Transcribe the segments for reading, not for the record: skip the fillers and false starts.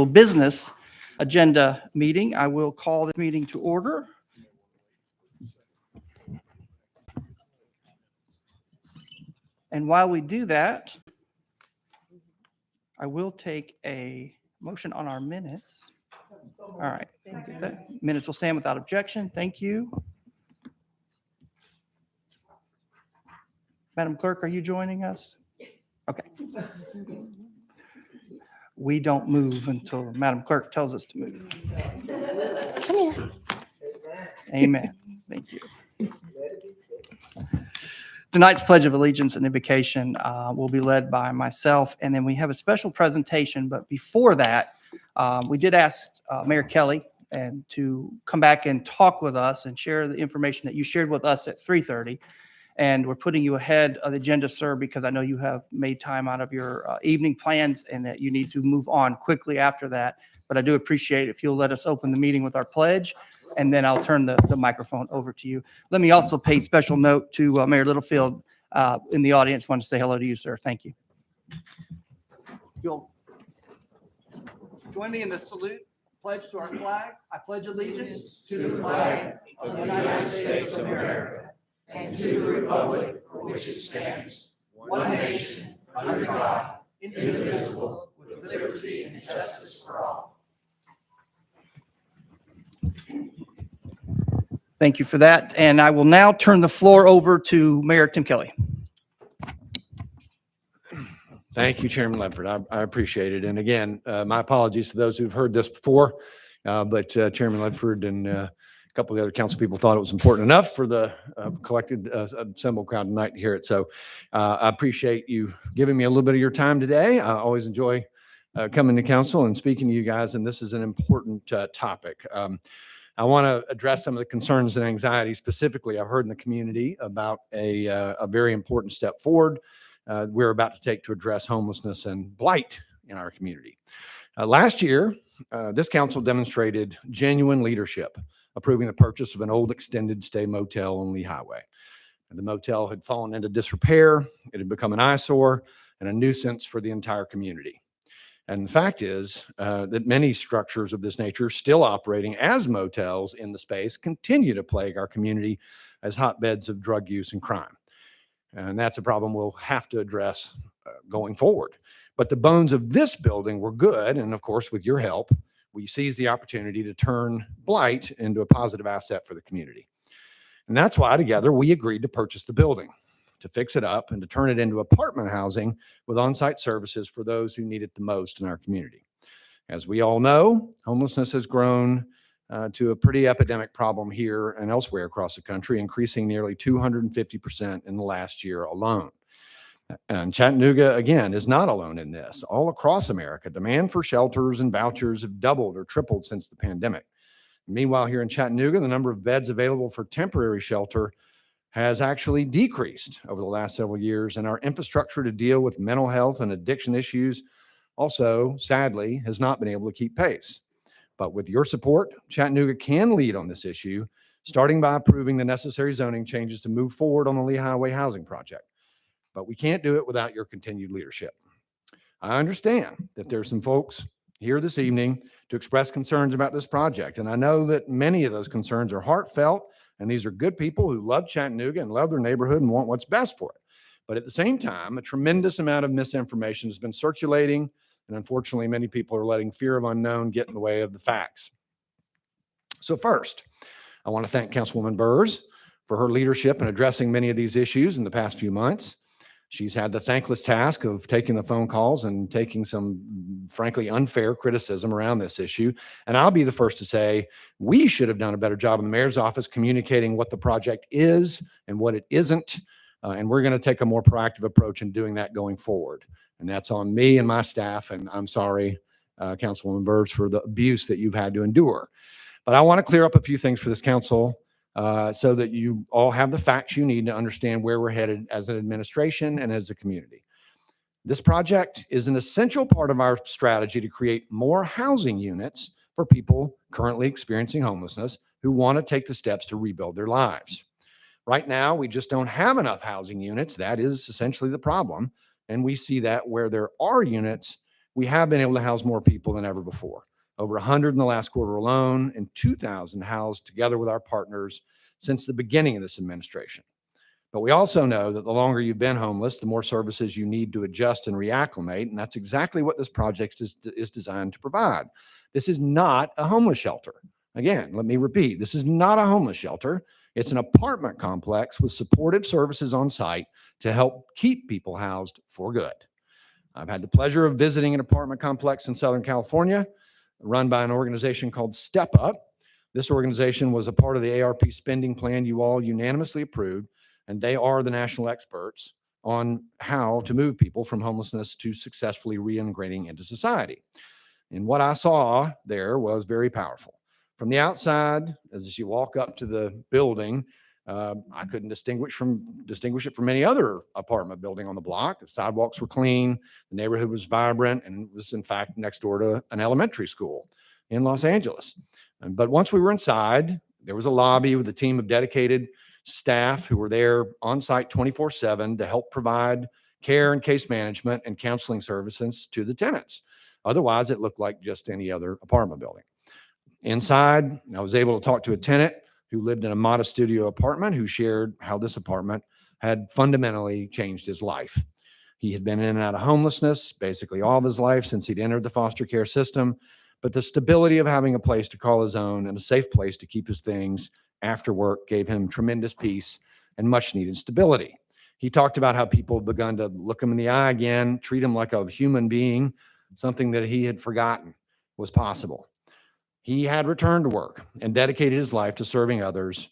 Business agenda meeting. I will call the meeting to order. And while we do that, I will take a motion on our minutes. All right. Minutes will stand without objection. Thank you. Madam Clerk, are you joining us? Yes. Okay. We don't move until Madam Clerk tells us to move. Come here. Amen. Thank you. Tonight's Pledge of Allegiance and Invocation will be led by myself, and then we have a special presentation. But before that, we did ask Mayor Kelly to come back and talk with us and share the information that you shared with us at 3:30. And we're putting you ahead of the agenda, sir, because I know you have made time out of your evening plans and that you need to move on quickly after that. But I do appreciate if you'll let us open the meeting with our pledge, and then I'll turn the microphone over to you. Let me also pay special note to Mayor Littlefield in the audience. Want to say hello to you, sir. Thank you. You'll join me in the salute. Pledge to our flag. I pledge allegiance to the flag of the United States of America and to the republic for which it stands, one nation, under God, indivisible, with liberty and justice for all. Thank you for that. And I will now turn the floor over to Mayor Tim Kelly. Thank you, Chairman Ledford. I appreciate it. And again, my apologies to those who've heard this before, but Chairman Ledford and a couple of the other council people thought it was important enough for the collected assembled crowd tonight to hear it. So I appreciate you giving me a little bit of your time today. I always enjoy coming to council and speaking to you guys, and this is an important topic. I want to address some of the concerns and anxieties specifically I've heard in the community about a very important step forward we're about to take to address homelessness and blight in our community. Last year, this council demonstrated genuine leadership, approving the purchase of an old extended stay motel on Lee Highway. The motel had fallen into disrepair, it had become an eyesore and a nuisance for the entire community. And the fact is that many structures of this nature still operating as motels in the space continue to plague our community as hotbeds of drug use and crime. And that's a problem we'll have to address going forward. But the bones of this building were good. And of course, with your help, we seized the opportunity to turn blight into a positive asset for the community. And that's why together we agreed to purchase the building, to fix it up and to turn it into apartment housing with on-site services for those who need it the most in our community. As we all know, homelessness has grown to a pretty epidemic problem here and elsewhere across the country, increasing nearly 250% in the last year alone. And Chattanooga, again, is not alone in this. All across America, demand for shelters and vouchers have doubled or tripled since the pandemic. Meanwhile, here in Chattanooga, the number of beds available for temporary shelter has actually decreased over the last several years, and our infrastructure to deal with mental health and addiction issues also, sadly, has not been able to keep pace. But with your support, Chattanooga can lead on this issue, starting by approving the necessary zoning changes to move forward on the Lee Highway housing project. But we can't do it without your continued leadership. I understand that there's some folks here this evening to express concerns about this project, and I know that many of those concerns are heartfelt, and these are good people who love Chattanooga and love their neighborhood and want what's best for it. But at the same time, a tremendous amount of misinformation has been circulating, and unfortunately, many people are letting fear of unknown get in the way of the facts. So first, I want to thank Councilwoman Burrs for her leadership in addressing many of these issues in the past few months. She's had the thankless task of taking the phone calls and taking some, frankly, unfair criticism around this issue. And I'll be the first to say we should have done a better job in the mayor's office communicating what the project is and what it isn't. And we're going to take a more proactive approach in doing that going forward. And that's on me and my staff. And I'm sorry, Councilwoman Burrs, for the abuse that you've had to endure. But I want to clear up a few things for this council so that you all have the facts you need to understand where we're headed as an administration and as a community. This project is an essential part of our strategy to create more housing units for people currently experiencing homelessness who want to take the steps to rebuild their lives. Right now, we just don't have enough housing units. That is essentially the problem. And we see that where there are units, we have been able to house more people than ever before. Over 100 in the last quarter alone, and 2,000 housed together with our partners since the beginning of this administration. But we also know that the longer you've been homeless, the more services you need to adjust and reacclimate, and that's exactly what this project is designed to provide. This is not a homeless shelter. Again, let me repeat, this is not a homeless shelter. It's an apartment complex with supportive services on site to help keep people housed for good. I've had the pleasure of visiting an apartment complex in Southern California run by an organization called Step Up. This organization was a part of the ARP spending plan you all unanimously approved, and they are the national experts on how to move people from homelessness to successfully reintegrating into society. And what I saw there was very powerful. From the outside, as you walk up to the building, I couldn't distinguish it from any other apartment building on the block. The sidewalks were clean, the neighborhood was vibrant, and it was in fact next door to an elementary school in Los Angeles. But once we were inside, there was a lobby with a team of dedicated staff who were there on site 24/7 to help provide care and case management and counseling services to the tenants. Otherwise, it looked like just any other apartment building. Inside, I was able to talk to a tenant who lived in a modest studio apartment who shared how this apartment had fundamentally changed his life. He had been in and out of homelessness basically all of his life since he'd entered the foster care system, but the stability of having a place to call his own and a safe place to keep his things after work gave him tremendous peace and much needed stability. He talked about how people had begun to look him in the eye again, treat him like a human being, something that he had forgotten was possible. He had returned to work and dedicated his life to serving others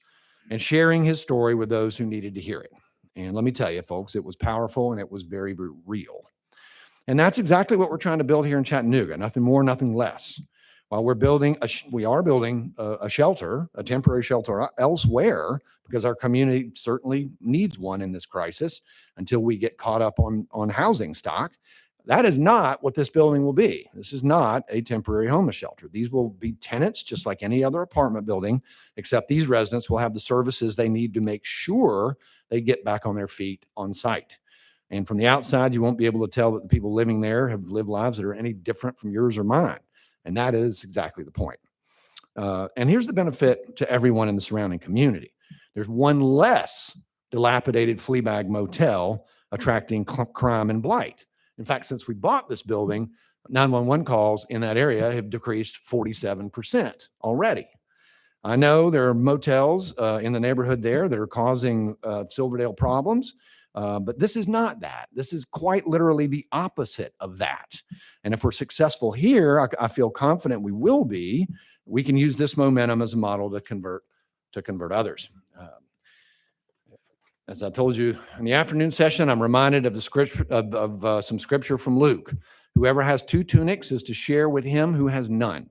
and sharing his story with those who needed to hear it. And let me tell you, folks, it was powerful and it was very, very real. And that's exactly what we're trying to build here in Chattanooga. Nothing more, nothing less. While we are building a shelter, a temporary shelter elsewhere, because our community certainly needs one in this crisis until we get caught up on housing stock. That is not what this building will be. This is not a temporary homeless shelter. These will be tenants just like any other apartment building, except these residents will have the services they need to make sure they get back on their feet on site. And from the outside, you won't be able to tell that the people living there have lived lives that are any different from yours or mine. And that is exactly the point. And here's the benefit to everyone in the surrounding community. There's one less dilapidated flea bag motel attracting crime and blight. In fact, since we bought this building, 911 calls in that area have decreased 47% already. I know there are motels in the neighborhood there that are causing Silverdale problems, but this is not that. This is quite literally the opposite of that. And if we're successful here, I feel confident we will be. We can use this momentum as a model to convert others. As I told you in the afternoon session, I'm reminded of the scripture of some scripture from Luke. Whoever has two tunics is to share with him who has none.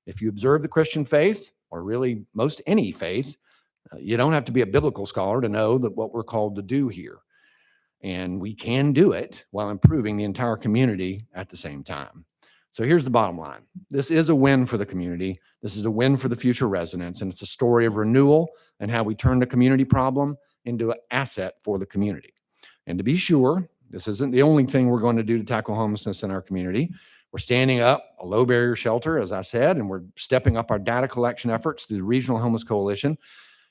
If you observe the Christian faith, or really most any faith, you don't have to be a biblical scholar to know that what we're called to do here. And we can do it while improving the entire community at the same time. So here's the bottom line. This is a win for the community. This is a win for the future residents. And it's a story of renewal and how we turn the community problem into an asset for the community. And to be sure, this isn't the only thing we're going to do to tackle homelessness in our community. We're standing up a low barrier shelter, as I said, and we're stepping up our data collection efforts through the Regional Homeless Coalition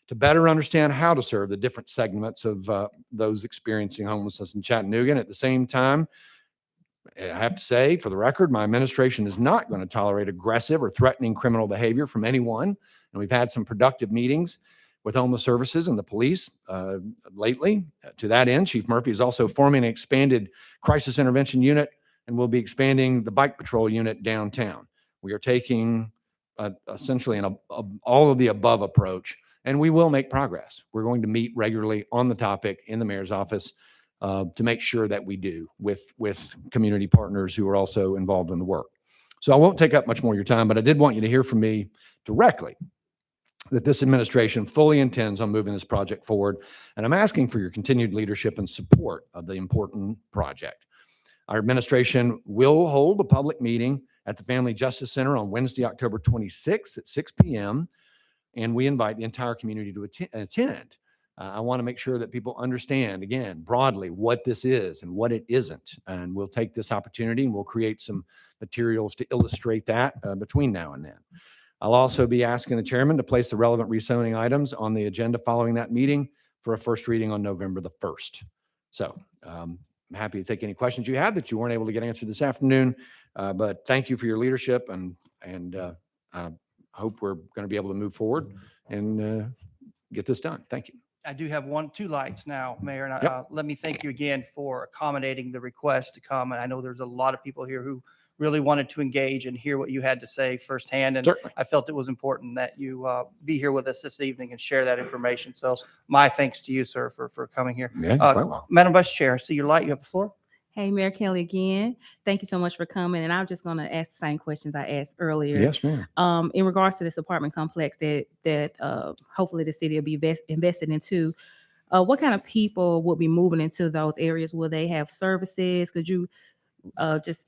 to better understand how to serve the different segments of those experiencing homelessness in Chattanooga. And at the same time, I have to say, for the record, my administration is not going to tolerate aggressive or threatening criminal behavior from anyone. And we've had some productive meetings with homeless services and the police lately. To that end, Chief Murphy is also forming an expanded crisis intervention unit and will be expanding the bike patrol unit downtown. We are taking essentially an all of the above approach, and we will make progress. We're going to meet regularly on the topic in the mayor's office to make sure that we do with community partners who are also involved in the work. So I won't take up much more of your time, but I did want you to hear from me directly that this administration fully intends on moving this project forward, and I'm asking for your continued leadership and support of the important project. Our administration will hold a public meeting at the Family Justice Center on Wednesday, October 26th at 6 p.m., and we invite the entire community to attend. I want to make sure that people understand, again, broadly what this is and what it isn't. And we'll take this opportunity and we'll create some materials to illustrate that between now and then. I'll also be asking the chairman to place the relevant rezoning items on the agenda following that meeting for a first reading on November the 1st. So I'm happy to take any questions you had that you weren't able to get answered this afternoon. But thank you for your leadership, and I hope we're going to be able to move forward and get this done. Thank you. I do have two lights now, Mayor, and Yep. let me thank you again for accommodating the request to come. And I know there's a lot of people here who really wanted to engage and hear what you had to say firsthand. And Certainly. I felt it was important that you be here with us this evening and share that information. So my thanks to you, sir, for coming here. Yeah, quite well. Madam Vice Chair, I see your light. You have the floor. Hey, Mayor Kelly again. Thank you so much for coming. And I'm just going to ask the same questions I asked earlier. Yes, ma'am. In regards to this apartment complex that hopefully the city will be invested into, what kind of people will be moving into those areas? Will they have services? Could you just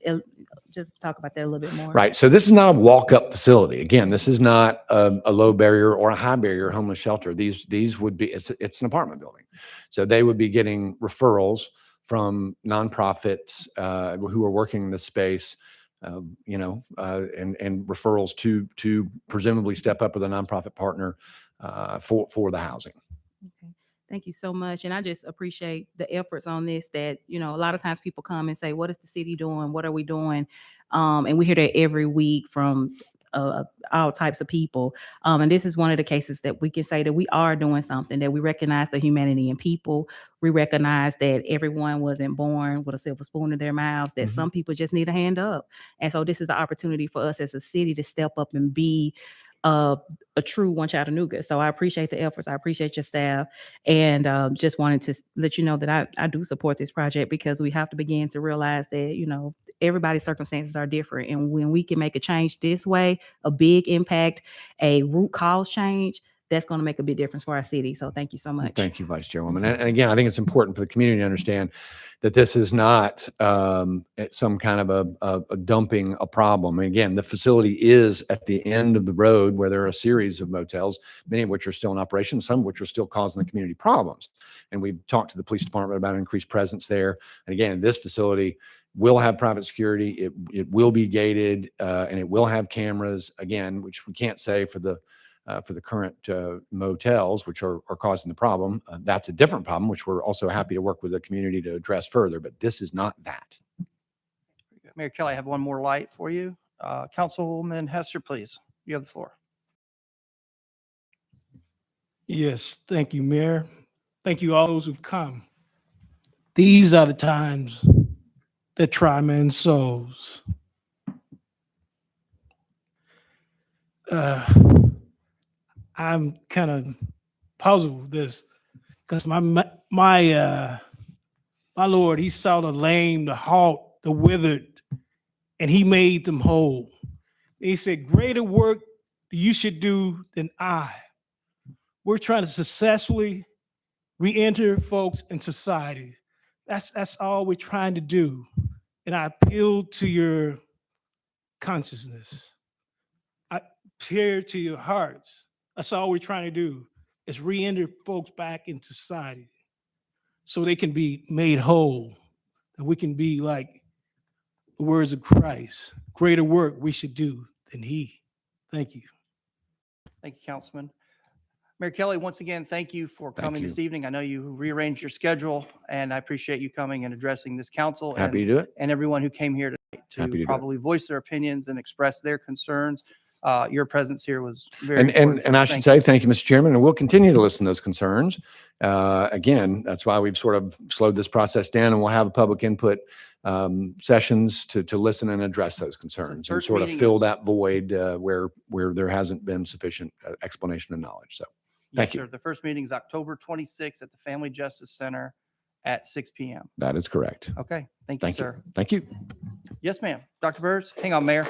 talk about that a little bit more? Right. So this is not a walk-up facility. Again, this is not a low barrier or a high barrier homeless shelter. These would be, it's an apartment building. So they would be getting referrals from nonprofits who are working in this space, and referrals to presumably step up with a nonprofit partner for the housing. Okay. Thank you so much. And I just appreciate the efforts on this that, a lot of times people come and say, what is the city doing? What are we doing? And we hear that every week from all types of people. And this is one of the cases that we can say that we are doing something, that we recognize the humanity in people. We recognize that everyone wasn't born with a silver spoon in their mouths, that some people just need a hand up. And so this is the opportunity for us as a city to step up and be a true one Chattanooga. So I appreciate the efforts. I appreciate your staff, and just wanted to let you know that I do support this project, because we have to begin to realize that, everybody's circumstances are different. And when we can make a change this way, a big impact, a root cause change, that's going to make a big difference for our city. So thank you so much. Thank you, Vice Chairwoman. And again, I think it's important for the community to understand that this is not some kind of a dumping a problem. And again, the facility is at the end of the road where there are a series of motels, many of which are still in operation, some of which are still causing the community problems. And we've talked to the police department about an increased presence there. And again, this facility will have private security. It will be gated, and it will have cameras, again, which we can't say for the current motels, which are causing the problem. That's a different problem, which we're also happy to work with the community to address further, but this is not that. Mayor Kelly, I have one more light for you. Councilwoman Hester, please. You have the floor. Yes, thank you, Mayor. Thank you, all those who've come. These are the times that try men's souls. I'm kind of puzzled with this, because my Lord, he saw the lame, the halt, the withered, and he made them whole. He said, greater work you should do than I. We're trying to successfully re-enter folks in society. That's all we're trying to do. And I appeal to your consciousness. I appeal to your hearts. That's all we're trying to do, is re-enter folks back into society so they can be made whole, that we can be like the words of Christ. Greater work we should do than he. Thank you. Thank you, Councilman. Mayor Kelly, once again, thank you for coming you. this evening. I know you rearranged your schedule, and I appreciate you coming and addressing this council Happy to do it. and everyone who came here tonight Happy to do to it. probably voice their opinions and express their concerns. Your presence here was very And important. So I should thank say, thank you, Mr. Chairman, and we'll continue to listen to those concerns. Again, that's why we've sort of slowed this process down, and we'll have public input sessions to listen and address those concerns and first sort of meeting fill is- that void where there hasn't been sufficient explanation and knowledge. So thank you. Sir. The first meeting is October 26th at the Family Justice Center at 6 p.m. That is correct. Okay. Thank you, Thank sir. you. Thank you. Yes, ma'am. Dr. Burrs, hang on, Mayor.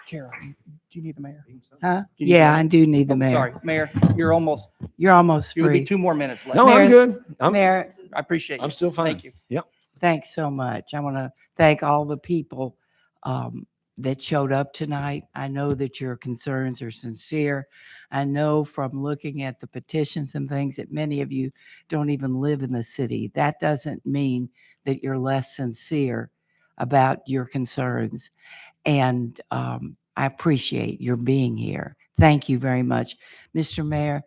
Kara, do you need the mayor? Huh? Do you need Yeah, the I mayor? do need the Oh, mayor. Sorry, Mayor, you're almost, You're almost you would be free. 2 more minutes left. No, I'm Mayor- good. Mayor, I appreciate you. I'm still fine. Thank you. Yep. thanks so much. I want to thank all the people that showed up tonight. I know that your concerns are sincere. I know from looking at the petitions and things that many of you don't even live in the city. That doesn't mean that you're less sincere about your concerns. And I appreciate your being here. Thank you very much. Mr. Mayor,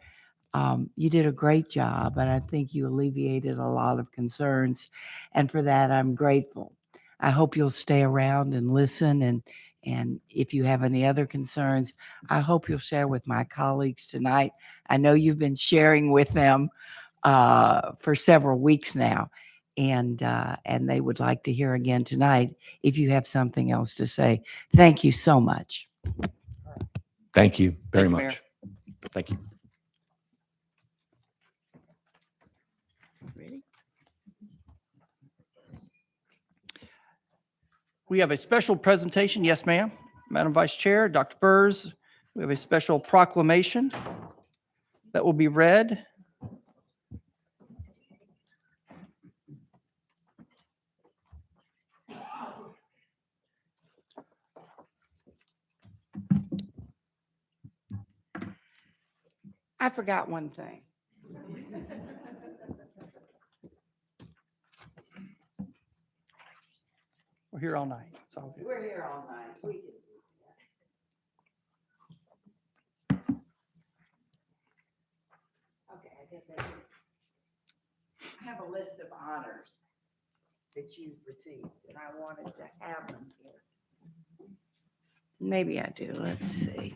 you did a great job, and I think you alleviated a lot of concerns. And for that, I'm grateful. I hope you'll stay around and listen. And if you have any other concerns, I hope you'll share with my colleagues tonight. I know you've been sharing with them for several weeks now, and they would like to hear again tonight if you have something else to say. Thank you so much. Thank you very Thank you, Mayor. much. Thank you. Ready? We have a special presentation. Yes, ma'am. Madam Vice Chair, Dr. Burrs, we have a special proclamation that will be read. I forgot one thing. We're here all night. It's all good. We're here all night. We can do that. Okay, I guess I have a list of honors that you've received, and I wanted to have them here. Maybe I do. Let's see.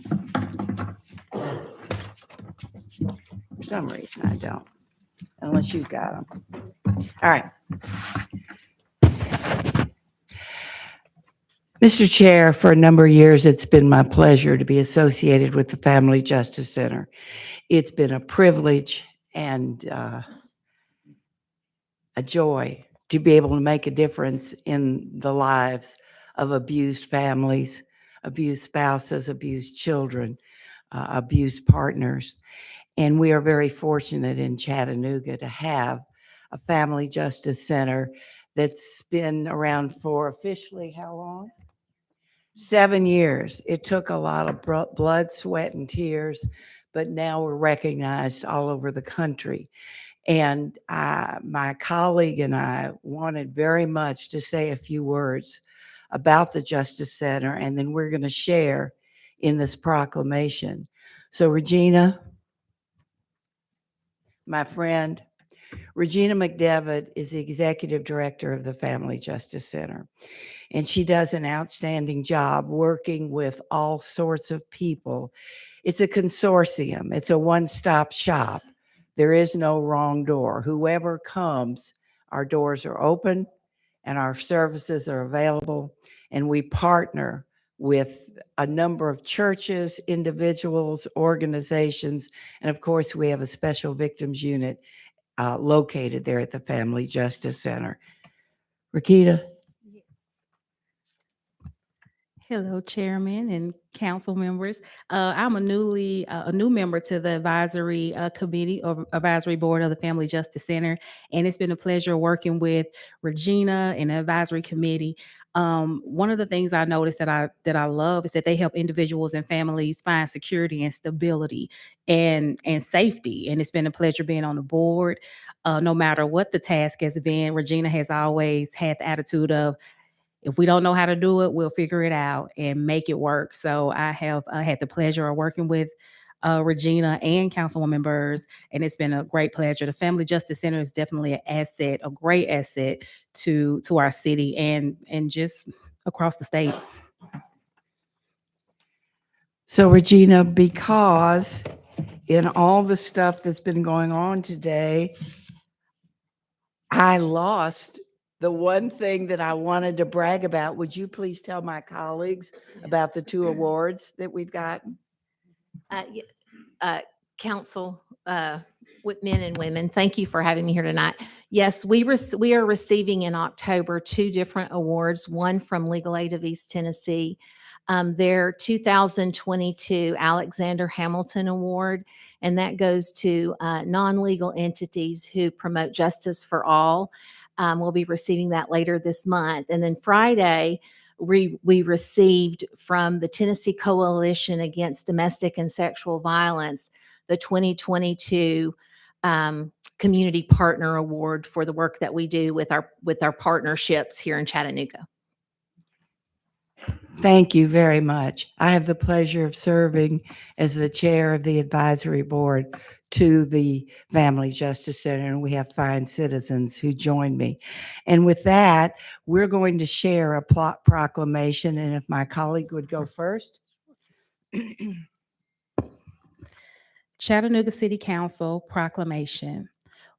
For some reason, I don't, unless you've got them. All right. Mr. Chair, for a number of years, it's been my pleasure to be associated with the Family Justice Center. It's been a privilege and a joy to be able to make a difference in the lives of abused families, abused spouses, abused children, abused partners. And we are very fortunate in Chattanooga to have a Family Justice Center that's been around for officially how long? 7 years. It took a lot of blood, sweat, and tears, but now we're recognized all over the country. And my colleague and I wanted very much to say a few words about the Justice Center, and then we're going to share in this proclamation. So Regina, my friend, Regina McDevitt is the executive director of the Family Justice Center. And she does an outstanding job working with all sorts of people. It's a consortium. It's a one-stop shop. There is no wrong door. Whoever comes, our doors are open and our services are available. And we partner with a number of churches, individuals, organizations, and of course, we have a special victims unit located there at the Family Justice Center. Rakita. Hello, Chairman and council members. I'm a new member to the advisory committee or advisory board of the Family Justice Center, and it's been a pleasure working with Regina and the advisory committee. One of the things I noticed that I love is that they help individuals and families find security and stability and safety. And it's been a pleasure being on the board. No matter what the task has been, Regina has always had the attitude of, if we don't know how to do it, we'll figure it out and make it work. So I have had the pleasure of working with Regina and Councilwoman Burrs, and it's been a great pleasure. The Family Justice Center is definitely an asset, a great asset to our city and just across the state. So Regina, because in all the stuff that's been going on today, I lost the one thing that I wanted to brag about. Would you please tell my colleagues about the 2 awards that we've gotten? Council, with men and women, thank you for having me here tonight. Yes, we are receiving in October 2 different awards, one from Legal Aid of East Tennessee, their 2022 Alexander Hamilton Award, and that goes to non-legal entities who promote justice for all. We'll be receiving that later this month. And then Friday, we received from the Tennessee Coalition Against Domestic and Sexual Violence the 2022 Community Partner Award for the work that we do with our partnerships here in Chattanooga. Thank you very much. I have the pleasure of serving as the chair of the advisory board to the Family Justice Center, and we have fine citizens who join me. And with that, we're going to share a proclamation, and if my colleague would go first. Chattanooga City Council proclamation.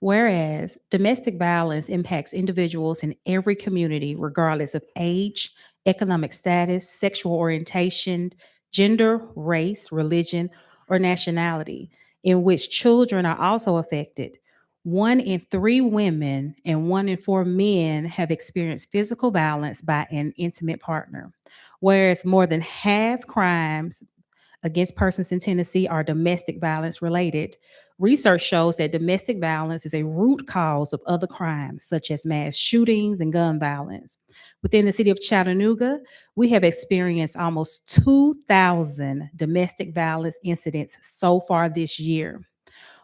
Whereas domestic violence impacts individuals in every community, regardless of age, economic status, sexual orientation, gender, race, religion, or nationality, in which children are also affected. 1 in 3 women and 1 in 4 men have experienced physical violence by an intimate partner. Whereas more than half crimes against persons in Tennessee are domestic violence related. Research shows that domestic violence is a root cause of other crimes, such as mass shootings and gun violence. Within the city of Chattanooga, we have experienced almost 2,000 domestic violence incidents so far this year.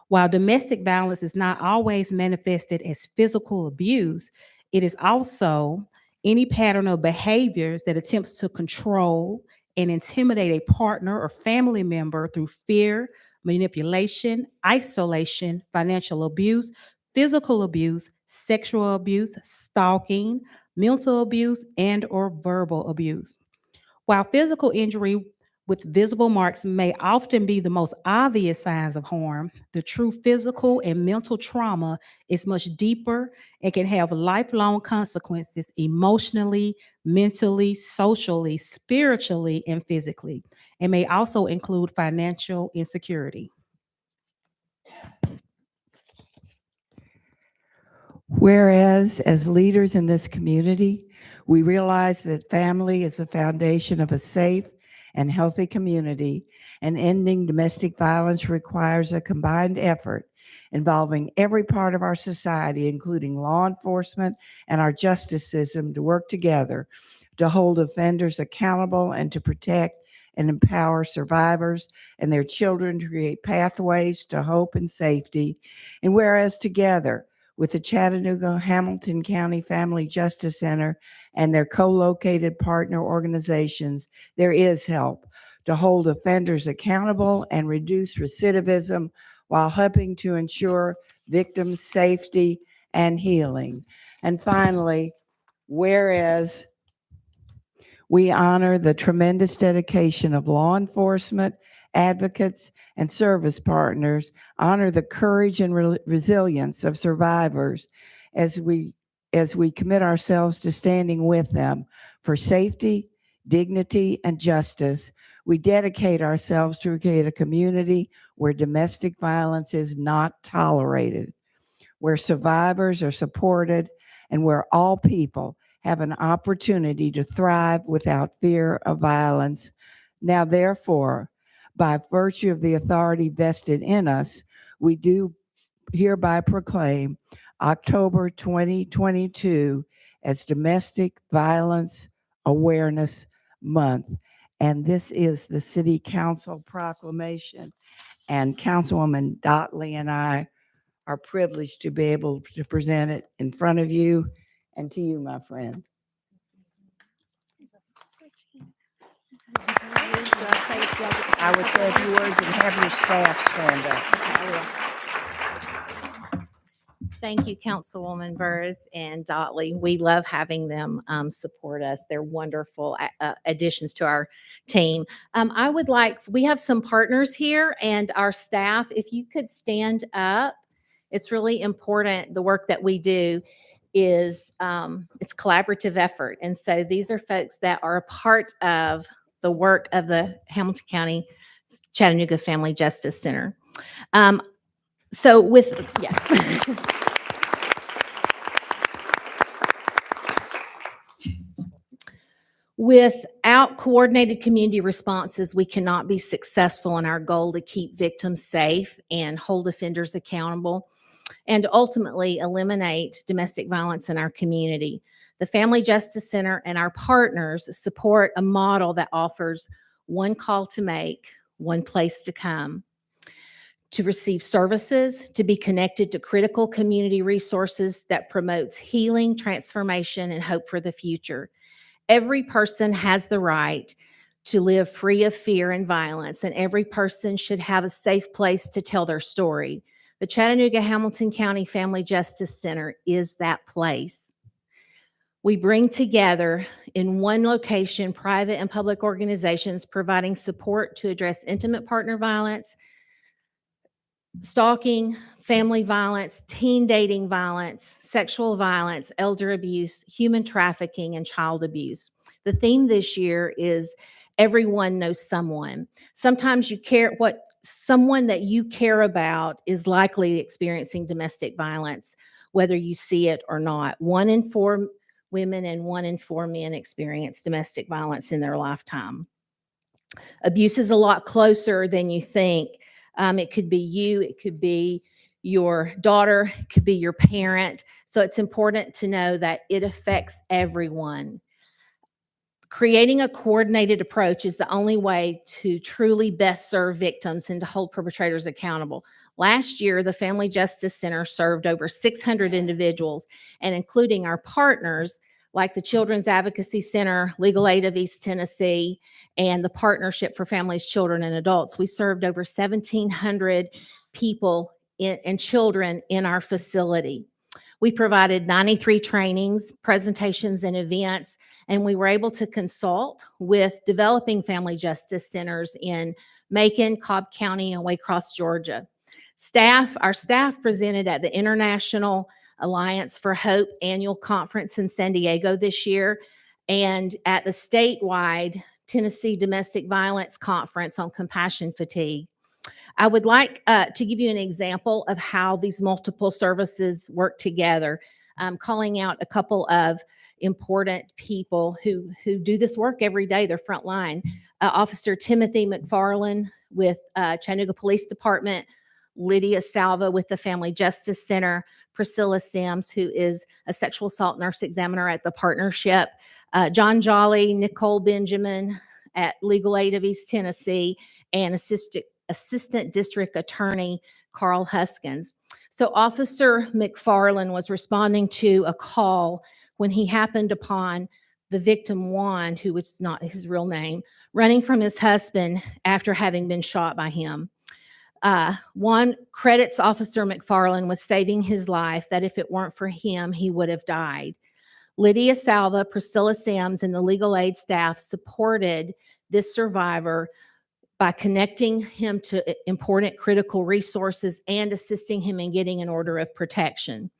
While domestic violence is not always manifested as physical abuse, it is also any pattern of behaviors that attempts to control and intimidate a partner or family member through fear, manipulation, isolation, financial abuse, physical abuse, sexual abuse, stalking, mental abuse, and or verbal abuse. While physical injury with visible marks may often be the most obvious signs of harm, the true physical and mental trauma is much deeper and can have lifelong consequences emotionally, mentally, socially, spiritually, and physically, and may also include financial insecurity. Whereas, as leaders in this community, we realize that family is the foundation of a safe and healthy community, and ending domestic violence requires a combined effort involving every part of our society, including law enforcement and our justice system, to work together to hold offenders accountable and to protect and empower survivors and their children to create pathways to hope and safety. And whereas together, with the Chattanooga Hamilton County Family Justice Center and their co-located partner organizations, there is help to hold offenders accountable and reduce recidivism while helping to ensure victims' safety and healing. And finally, whereas we honor the tremendous dedication of law enforcement, advocates, and service partners, honor the courage and resilience of survivors as we commit ourselves to standing with them for safety, dignity, and justice. We dedicate ourselves to create a community where domestic violence is not tolerated, where survivors are supported, and where all people have an opportunity to thrive without fear of violence. Now, therefore, by virtue of the authority vested in us, we do hereby proclaim October 2022 as Domestic Violence Awareness Month. And this is the City Council proclamation. And Councilwoman Dotley and I are privileged to be able to present it in front of you and to you, my friend. I would say a few words and have your staff stand up. Thank you, Councilwoman Burrs and Dotley. We love having them support us. They're wonderful additions to our team. We have some partners here and our staff. If you could stand up, it's really important. The work that we do is it's collaborative effort. And so these are folks that are a part of the work of the Hamilton County Chattanooga Family Justice Center. Yes. Without coordinated community responses, we cannot be successful in our goal to keep victims safe and hold offenders accountable. and ultimately eliminate domestic violence in our community. The Family Justice Center and our partners support a model that offers one call to make, one place to come, to receive services, to be connected to critical community resources that promotes healing, transformation, and hope for the future. Every person has the right to live free of fear and violence, and every person should have a safe place to tell their story. The Chattanooga-Hamilton County Family Justice Center is that place. We bring together in one location private and public organizations providing support to address intimate partner violence, stalking, family violence, teen dating violence, sexual violence, elder abuse, human trafficking, and child abuse. The theme this year is everyone knows someone. Sometimes someone that you care about is likely experiencing domestic violence, whether you see it or not. 1 in 4 women and 1 in 4 men experience domestic violence in their lifetime. Abuse is a lot closer than you think. It could be you, it could be your daughter, it could be your parent. So it's important to know that it affects everyone. Creating a coordinated approach is the only way to truly best serve victims and to hold perpetrators accountable. Last year, the Family Justice Center served over 600 individuals, and including our partners like the Children's Advocacy Center, Legal Aid of East Tennessee, and the Partnership for Families, Children, and Adults. We served over 1,700 people and children in our facility. We provided 93 trainings, presentations, and events, and we were able to consult with developing family justice centers in Macon, Cobb County, and Waycross, Georgia. Our staff presented at the International Alliance for Hope annual conference in San Diego this year, and at the statewide Tennessee Domestic Violence Conference on Compassion Fatigue. I would like to give you an example of how these multiple services work together, calling out a couple of important people who do this work every day. They're frontline. Officer Timothy McFarland with Chattanooga Police Department, Lydia Salva with the Family Justice Center, Priscilla Sims, who is a sexual assault nurse examiner at the Partnership, John Jolly, Nicole Benjamin at Legal Aid of East Tennessee, and Assistant District Attorney Carl Huskins. So Officer McFarland was responding to a call when he happened upon the victim, Juan, who was not his real name, running from his husband after having been shot by him. Juan credits Officer McFarland with saving his life, that if it weren't for him, he would have died. Lydia Salva, Priscilla Sims, and the legal aid staff supported this survivor by connecting him to important critical resources and assisting him in getting an order of protection.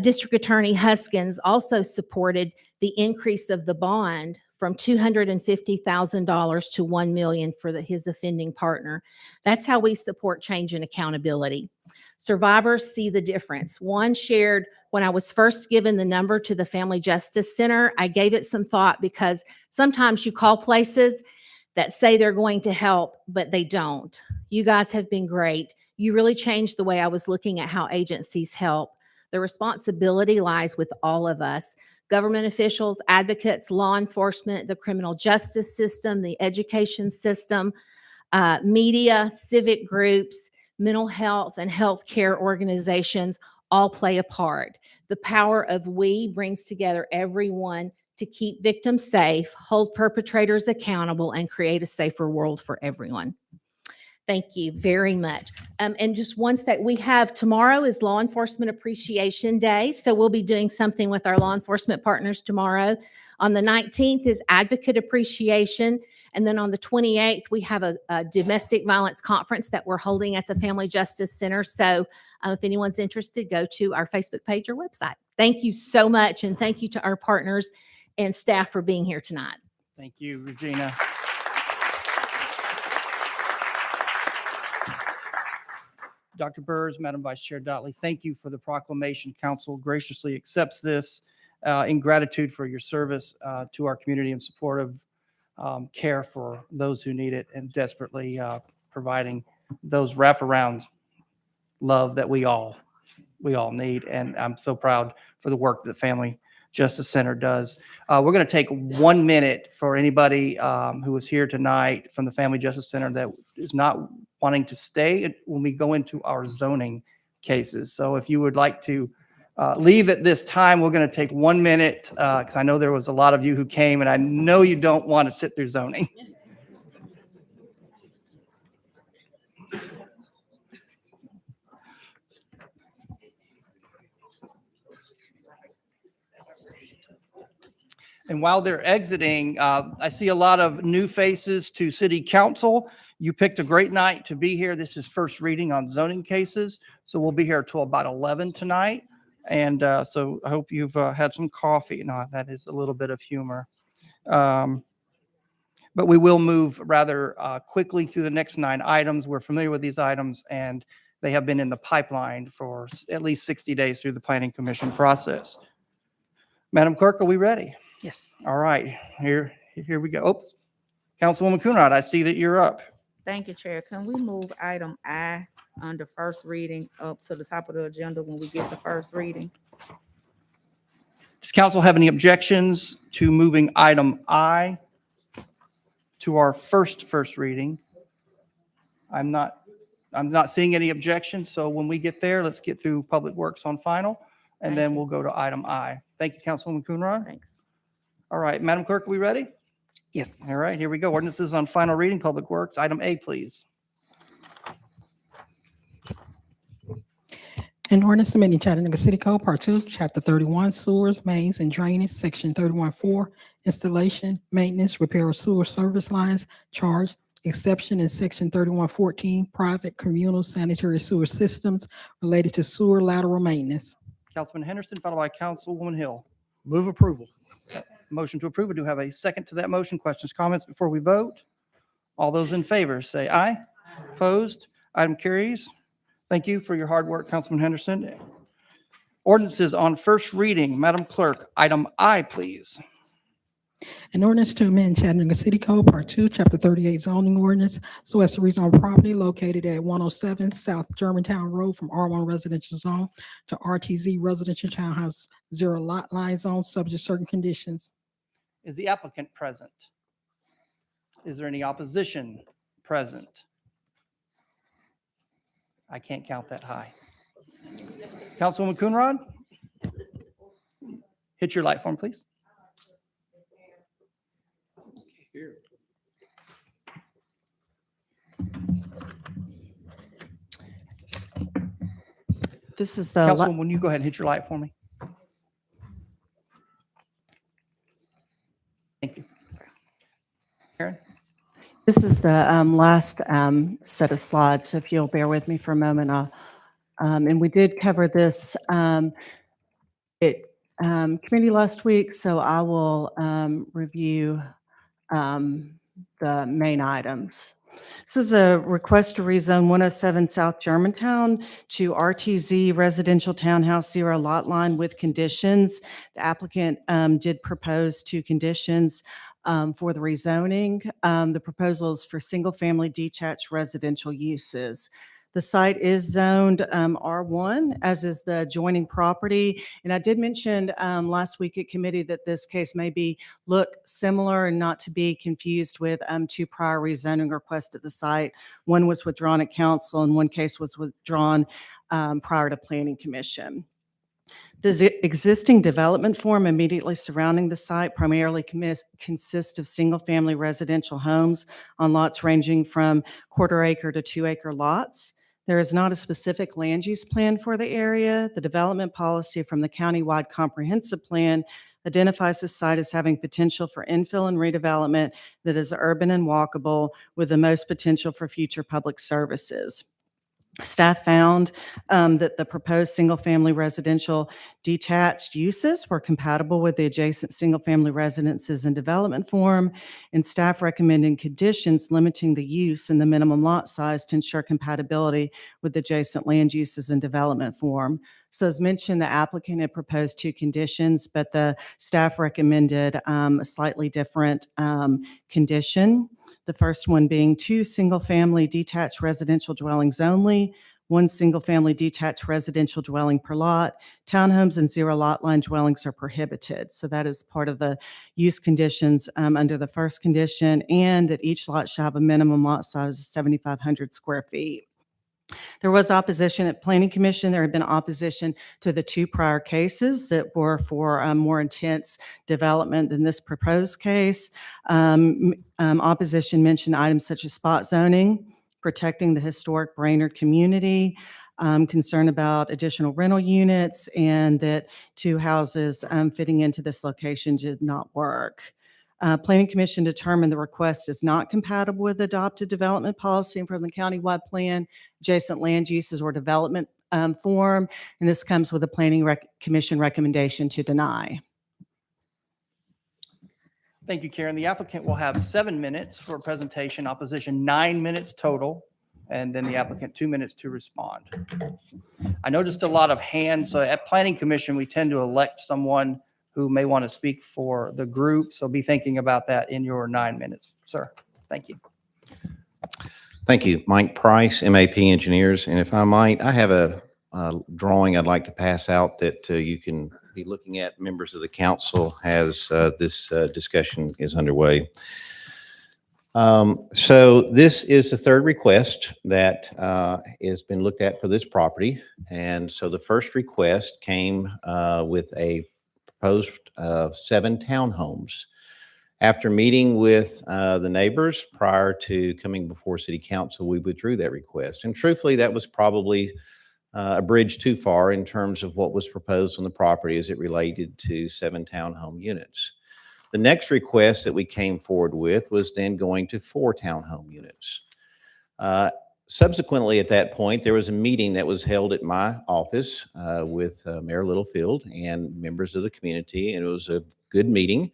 District Attorney Huskins also supported the increase of the bond from $250,000 to $1 million for his offending partner. That's how we support change and accountability. Survivors see the difference. One shared, when I was first given the number to the Family Justice Center, I gave it some thought because sometimes you call places that say they're going to help, but they don't. You guys have been great. You really changed the way I was looking at how agencies help. The responsibility lies with all of us: government officials, advocates, law enforcement, the criminal justice system, the education system, media, civic groups, mental health, and healthcare organizations all play a part. The power of we brings together everyone to keep victims safe, hold perpetrators accountable, and create a safer world for everyone. Thank you very much. And just one step, tomorrow is Law Enforcement Appreciation Day. So we'll be doing something with our law enforcement partners tomorrow. On the 19th is Advocate Appreciation. And then on the 28th, we have a domestic violence conference that we're holding at the Family Justice Center. So if anyone's interested, go to our Facebook page or website. Thank you so much. And thank you to our partners and staff for being here tonight. Thank you, Regina. Dr. Burrs, Madam Vice Chair Dotley, thank you for the proclamation. Council graciously accepts this in gratitude for your service to our community in support of care for those who need it and desperately providing those wraparound love that we all we all need. And I'm so proud for the work that the Family Justice Center does. We're going to take 1 minute for anybody who is here tonight from the Family Justice Center that is not wanting to stay when we go into our zoning cases. So if you would like to leave at this time, we're going to take 1 minute because I know there was a lot of you who came, and I know you don't want to sit through zoning. And while they're exiting, I see a lot of new faces to City Council. You picked a great night to be here. This is first reading on zoning cases. So we'll be here till about 11 tonight. And so I hope you've had some coffee. No, that is a little bit of humor. But we will move rather quickly through the next 9 items. We're familiar with these items, and they have been in the pipeline for at least 60 days through the Planning Commission process. Madam Clerk, are we ready? Yes. All right, here we go. Oops. Councilwoman Coonrod, I see that you're up. Thank you, Chair. Can we move item I under first reading up to the top of the agenda when we get the first reading? Does council have any objections to moving item I to our first reading? I'm not seeing any objections. So when we get there, let's get through Public Works on final, and then we'll go to item I. Thank you, Councilwoman Coonrod. Thanks. All right, Madam Clerk, are we ready? Yes. All right, here we go. Ordinances on final reading, Public Works. Item A, please. An ordinance amending Chattanooga City Code, Part 2, Chapter 31, Sewers, Mains, and Drainage, Section 31-4, Installation, Maintenance, Repair of Sewer Service Lines, Charge, Exception in Section 31-14, Private Communal Sanitary Sewer Systems related to sewer lateral maintenance. Councilman Henderson, followed by Councilwoman Hill. Move approval. Motion to approve. I do have a second to that motion. Questions, comments before we vote? All those in favor say aye. Opposed? Item carries. Thank you for your hard work, Councilman Henderson. Ordinances on first reading. Madam Clerk, item I, please. An ordinance to amend Chattanooga City Code, Part 2, Chapter 38 zoning ordinance, so as to rezone property located at 107 South Germantown Road from R1 residential zone to RTZ residential townhouse 0 lot line zone, subject to certain conditions. Is the applicant present? Is there any opposition present? I can't count that high. Councilwoman Coonrod? Hit your light for him, please. This is the, Councilwoman, will you go ahead and hit your light for me? Thank you. Karen? this is the last set of slides, so if you'll bear with me for a moment. And we did cover this at committee last week, so I will review the main items. This is a request to rezone 107 South Germantown to RTZ Residential Townhouse 0 lot line with conditions. The applicant did propose 2 conditions for the rezoning. The proposal is for single-family detached residential uses. The site is zoned R1, as is the adjoining property. And I did mention last week at committee that this case may look similar and not to be confused with 2 prior rezoning requests at the site. One was withdrawn at council and one case was withdrawn prior to Planning Commission. The existing development form immediately surrounding the site primarily consists of single-family residential homes on lots ranging from 1/4 acre to 2 acre lots. There is not a specific land use plan for the area. The development policy from the countywide comprehensive plan identifies the site as having potential for infill and redevelopment that is urban and walkable with the most potential for future public services. Staff found that the proposed single-family residential detached uses were compatible with the adjacent single-family residences and development form, and staff recommended conditions limiting the use and the minimum lot size to ensure compatibility with adjacent land uses and development form. So as mentioned, the applicant had proposed 2 conditions, but the staff recommended a slightly different condition. The first one being 2 single-family detached residential dwellings only, one single-family detached residential dwelling per lot. Townhomes and zero lot line dwellings are prohibited. So that is part of the use conditions under the first condition, and that each lot shall have a minimum lot size of 7,500 square feet. There was opposition at Planning Commission. There had been opposition to the two prior cases that were for more intense development than this proposed case. Opposition mentioned items such as spot zoning, protecting the historic Brainerd community, concern about additional rental units, and that two houses fitting into this location did not work. Planning Commission determined the request is not compatible with adopted development policy from the countywide plan, adjacent land uses or development form, and this comes with a Planning Commission recommendation to deny. Thank you, Karen. The applicant will have 7 minutes for a presentation, opposition 9 minutes total, and then the applicant 2 minutes to respond. I noticed a lot of hands. So at Planning Commission, we tend to elect someone who may want to speak for the group. So be thinking about that in your 9 minutes, sir. Thank you. Thank you. Mike Price, MAP Engineers. And if I might, I have a drawing I'd like to pass out that you can be looking at, members of the council, as this discussion is underway. So this is the third request that has been looked at for this property. And so the first request came with a proposed 7 townhomes. After meeting with the neighbors prior to coming before City Council, we withdrew that request. And truthfully, that was probably a bridge too far in terms of what was proposed on the property as it related to 7 townhome units. The next request that we came forward with was then going to 4 townhome units. Subsequently, at that point, there was a meeting that was held at my office with Mayor Littlefield and members of the community, and it was a good meeting,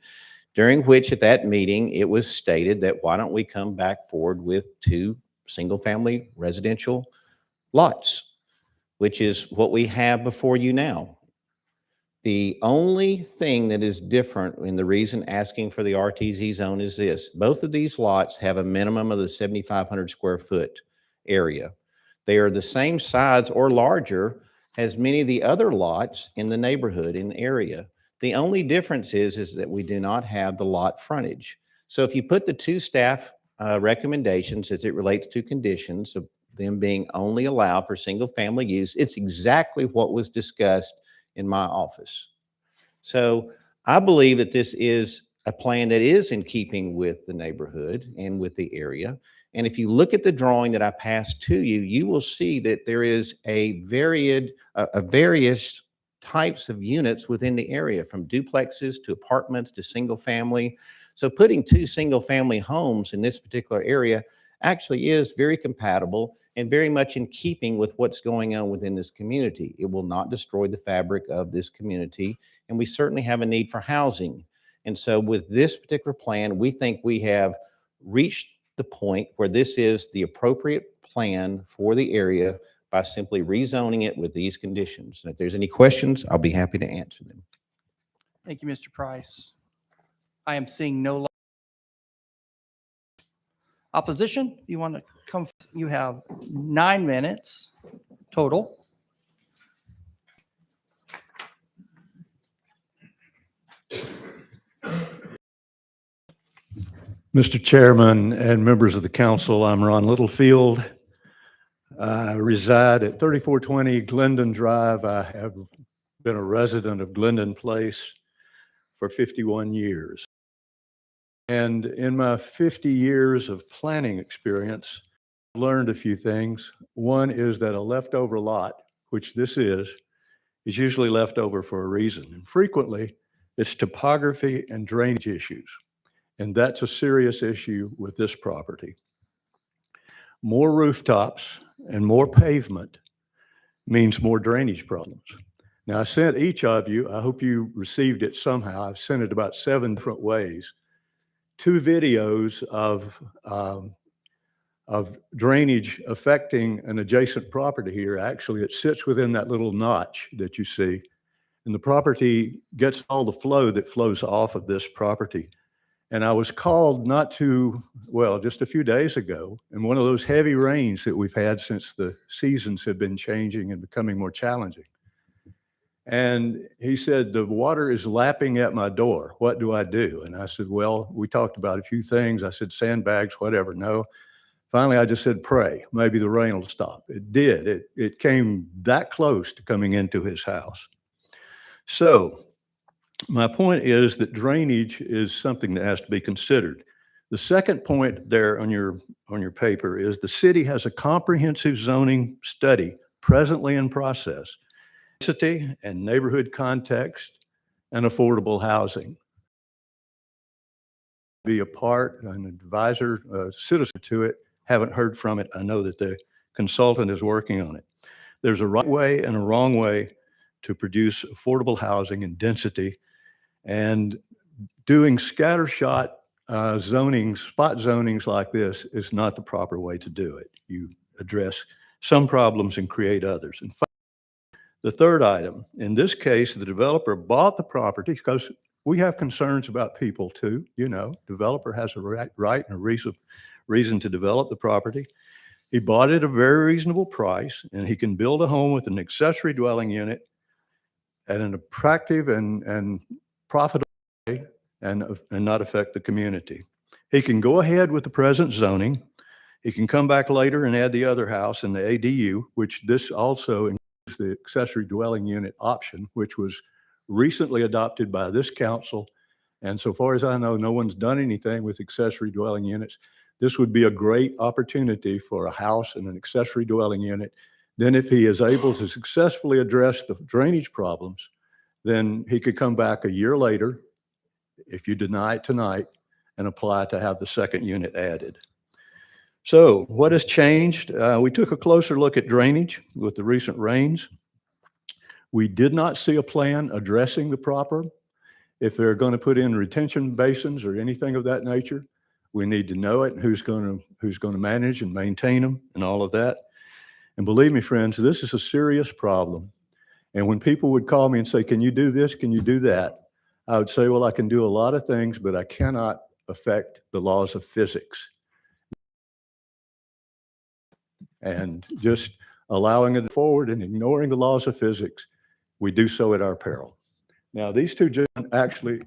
during which at that meeting, it was stated that why don't we come back forward with 2 single-family residential lots, which is what we have before you now. The only thing that is different in the reason asking for the RTZ zone is this: both of these lots have a minimum of the 7,500 square foot area. They are the same size or larger as many of the other lots in the neighborhood, in the area. The only difference is that we do not have the lot frontage. So if you put the 2 staff recommendations as it relates to conditions of them being only allowed for single family use, it's exactly what was discussed in my office. So I believe that this is a plan that is in keeping with the neighborhood and with the area. And if you look at the drawing that I passed to you, you will see that there is a various types of units within the area, from duplexes to apartments to single family. So putting 2 single family homes in this particular area actually is very compatible and very much in keeping with what's going on within this community. It will not destroy the fabric of this community, and we certainly have a need for housing. And so with this particular plan, we think we have reached the point where this is the appropriate plan for the area by simply rezoning it with these conditions. And if there's any questions, I'll be happy to answer them. Thank you, Mr. Price. I am seeing no opposition. If you want to come, you have 9 minutes total. Mr. Chairman and members of the council, I'm Ron Littlefield. I reside at 3420 Glendon Drive. I have been a resident of Glendon Place for 51 years. And in my 50 years of planning experience, I've learned a few things. One is that a leftover lot, which this is usually left over for a reason. And frequently, it's topography and drainage issues. And that's a serious issue with this property. More rooftops and more pavement means more drainage problems. Now, I sent each of you, I hope you received it somehow, I've sent it about 7 different ways, 2 videos of drainage affecting an adjacent property here. Actually, it sits within that little notch that you see. And the property gets all the flow that flows off of this property. And I was called just a few days ago, in one of those heavy rains that we've had since the seasons have been changing and becoming more challenging. And he said, the water is lapping at my door. What do I do? And I said, well, we talked about a few things. I said, sandbags, whatever. No. Finally, I just said, pray. Maybe the rain will stop. It did. It came that close to coming into his house. So my point is that drainage is something that has to be considered. The second point there on your paper is the city has a comprehensive zoning study presently in process, density and neighborhood context and affordable housing. Be a part, an advisor, a citizen to it. Haven't heard from it. I know that the consultant is working on it. There's a right way and a wrong way to produce affordable housing and density, and doing scattershot zoning, spot zonings like this is not the proper way to do it. You address some problems and create others. And the third item, in this case, the developer bought the property because we have concerns about people too. You know, developer has a right and a reason to develop the property. He bought it at a very reasonable price, and he can build a home with an accessory dwelling unit at an attractive and profitable way and not affect the community. He can go ahead with the present zoning. He can come back later and add the other house in the ADU, which this also includes the accessory dwelling unit option, which was recently adopted by this council. And so far as I know, no one's done anything with accessory dwelling units. This would be a great opportunity for a house and an accessory dwelling unit. Then if he is able to successfully address the drainage problems, then he could come back a year later, if you deny it tonight, and apply to have the second unit added. So what has changed? We took a closer look at drainage with the recent rains. We did not see a plan addressing the proper. If they're going to put in retention basins or anything of that nature, we need to know it, and who's going to manage and maintain them and all of that. And believe me, friends, this is a serious problem. And when people would call me and say, can you do this? Can you do that? I would say, well, I can do a lot of things, but I cannot affect the laws of physics. And just allowing it forward and ignoring the laws of physics, we do so at our peril. Now, these two gentlemen actually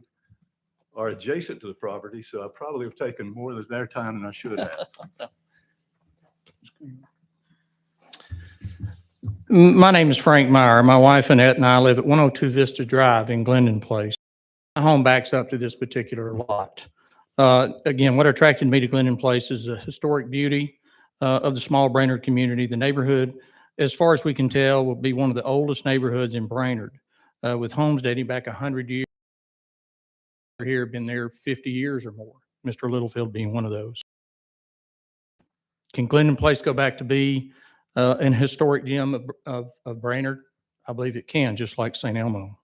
are adjacent to the property, so I probably have taken more of their time than I should have. My name is Frank Meyer. My wife Annette and I live at 102 Vista Drive in Glendon Place. My home backs up to this particular lot. Again, what attracted me to Glendon Place is the historic beauty of the small Brainerd community. The neighborhood, as far as we can tell, will be one of the oldest neighborhoods in Brainerd, with homes dating back 100 years. Here, been there 50 years or more, Mr. Littlefield being one of those. Can Glendon Place go back to be an historic gem of Brainerd? I believe it can, just like St. Elmo.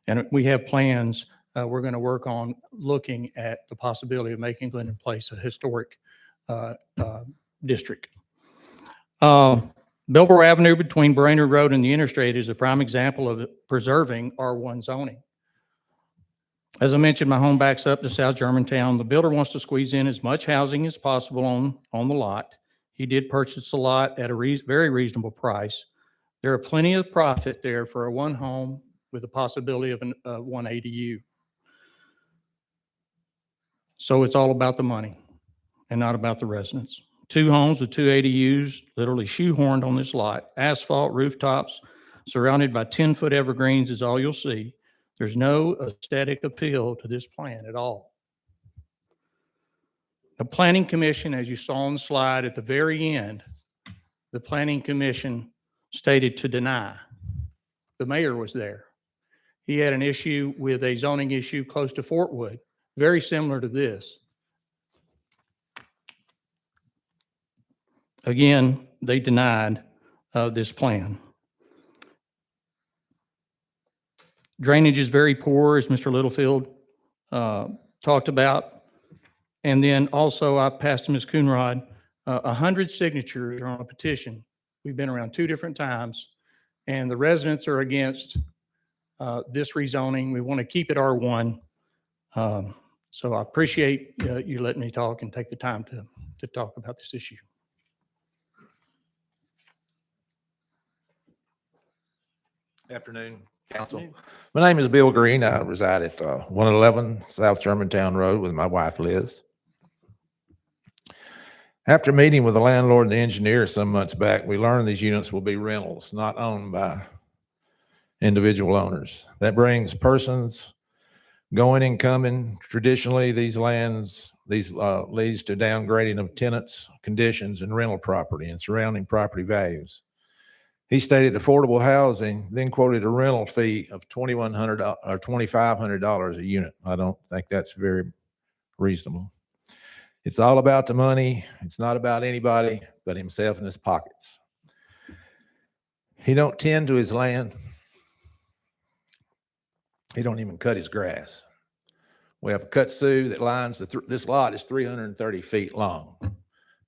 And we have plans. We're going to work on looking at the possibility of making Glendon Place a historic district. Belvoir Avenue between Brainerd Road and the interstate is a prime example of preserving R1 zoning. As I mentioned, my home backs up to South Germantown. The builder wants to squeeze in as much housing as possible on the lot. He did purchase the lot at a very reasonable price. There are plenty of profit there for a one home with the possibility of one ADU. So it's all about the money and not about the residents. 2 homes with 2 ADUs, literally shoehorned on this lot. Asphalt rooftops, surrounded by 10-foot evergreens is all you'll see. There's no aesthetic appeal to this plan at all. The Planning Commission, as you saw on the slide at the very end, the Planning Commission stated to deny. The mayor was there. He had an issue with a zoning issue close to Fort Wood, very similar to this. Again, they denied this plan. Drainage is very poor, as Mr. Littlefield talked about. And then also I passed to Ms. Coonrod, 100 signatures are on a petition. We've been around 2 different times, and the residents are against this rezoning. We want to keep it R1. So I appreciate you letting me talk and take the time to talk about this issue. Afternoon, Council. My name is Bill Green. I reside at 111 South Germantown Road with my wife Liz. After meeting with the landlord and the engineer some months back, we learned these units will be rentals, not owned by individual owners. That brings persons going and coming. Traditionally, these leads to downgrading of tenants, conditions, and rental property and surrounding property values. He stated affordable housing, then quoted a rental fee of $2,100 or $2,500 a unit. I don't think that's very reasonable. It's all about the money. It's not about anybody but himself and his pockets. He don't tend to his land. He don't even cut his grass. We have a kudzu that lines this lot is 330 feet long.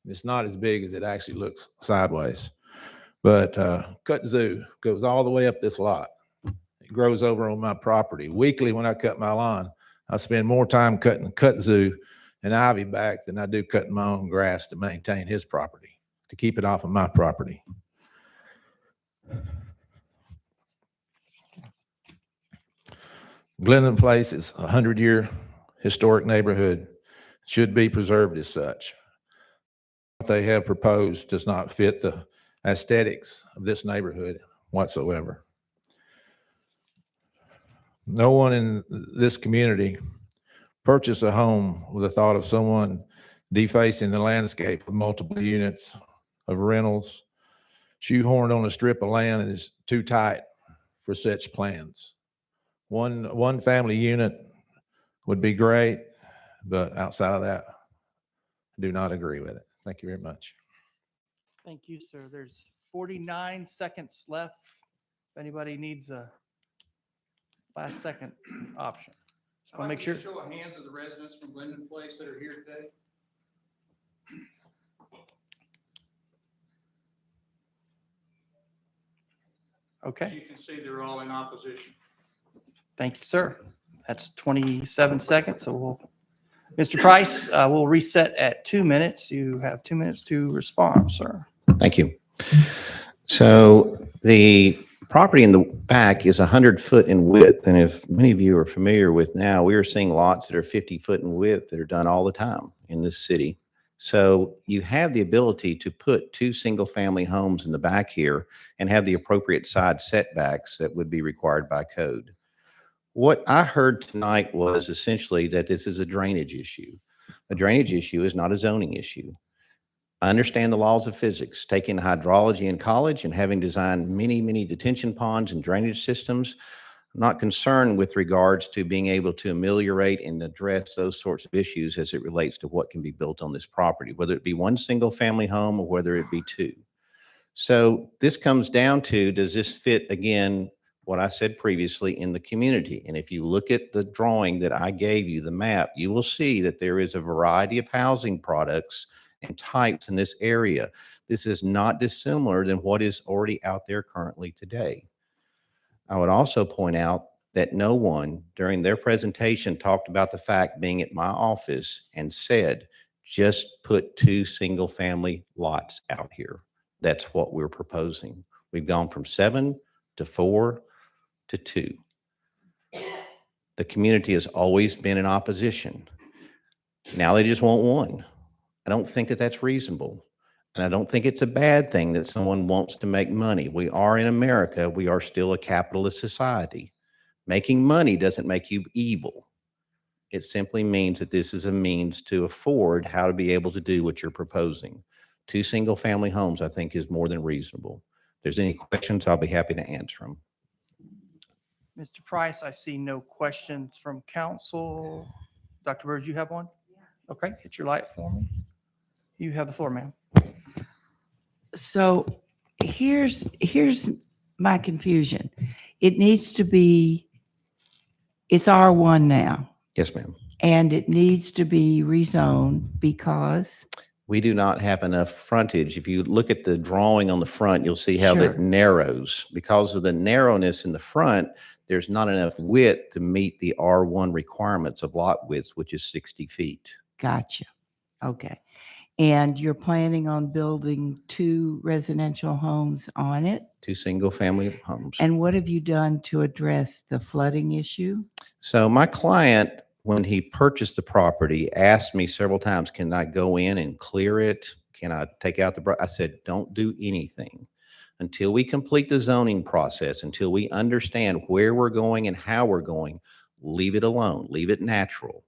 It's not as big as it actually looks sideways. But kudzu goes all the way up this lot. It grows over on my property. Weekly, when I cut my lawn, I spend more time cutting kudzu and ivy back than I do cutting my own grass to maintain his property, to keep it off of my property. Glendon Place is a 100-year historic neighborhood, should be preserved as such. What they have proposed does not fit the aesthetics of this neighborhood whatsoever. No one in this community purchased a home with the thought of someone defacing the landscape with multiple units of rentals, shoehorned on a strip of land that is too tight for such plans. One family unit would be great, but outside of that, I do not agree with it. Thank you very much. Thank you, sir. There's 49 seconds left. If anybody needs a last second option. Just want to make sure. Show of hands of the residents from Glendon Place that are here today. As Okay, you can see, they're all in opposition. thank you, sir. That's 27 seconds. So Mr. Price, we'll reset at 2 minutes. You have 2 minutes to respond, sir. Thank you. So the property in the back is 100 foot in width. And if many of you are familiar with now, we are seeing lots that are 50 foot in width that are done all the time in this city. So you have the ability to put 2 single family homes in the back here and have the appropriate side setbacks that would be required by code. What I heard tonight was essentially that this is a drainage issue. A drainage issue is not a zoning issue. I understand the laws of physics. Taking hydrology in college and having designed many, many detention ponds and drainage systems, I'm not concerned with regards to being able to ameliorate and address those sorts of issues as it relates to what can be built on this property, whether it be one single family home or whether it be 2. So this comes down to, does this fit, again, what I said previously in the community? And if you look at the drawing that I gave you, the map, you will see that there is a variety of housing products and types in this area. This is not dissimilar than what is already out there currently today. I would also point out that no one during their presentation talked about the fact being at my office and said, just put 2 single family lots out here. That's what we're proposing. We've gone from 7 to 4 to 2. The community has always been in opposition. Now they just want 1. I don't think that that's reasonable. And I don't think it's a bad thing that someone wants to make money. We are in America. We are still a capitalist society. Making money doesn't make you evil. It simply means that this is a means to afford how to be able to do what you're proposing. 2 single family homes, I think, is more than reasonable. If there's any questions, I'll be happy to answer them. Mr. Price, I see no questions from council. Dr. Bird, you have one? Okay, hit your light for me. You have the floor, ma'am. So here's my confusion. It needs to be, it's R1 now, Yes, ma'am. and it needs to be rezoned because, We do not have enough frontage. If you look at the drawing on the front, you'll see how Sure. that narrows. Because of the narrowness in the front, there's not enough width to meet the R1 requirements of lot widths, which is 60 feet. Gotcha. Okay. And you're planning on building 2 residential homes on it? 2 single-family homes. And what have you done to address the flooding issue? So my client, when he purchased the property, asked me several times, can I go in and clear it? Can I take out I said, don't do anything until we complete the zoning process, until we understand where we're going and how we're going. Leave it alone, leave it natural.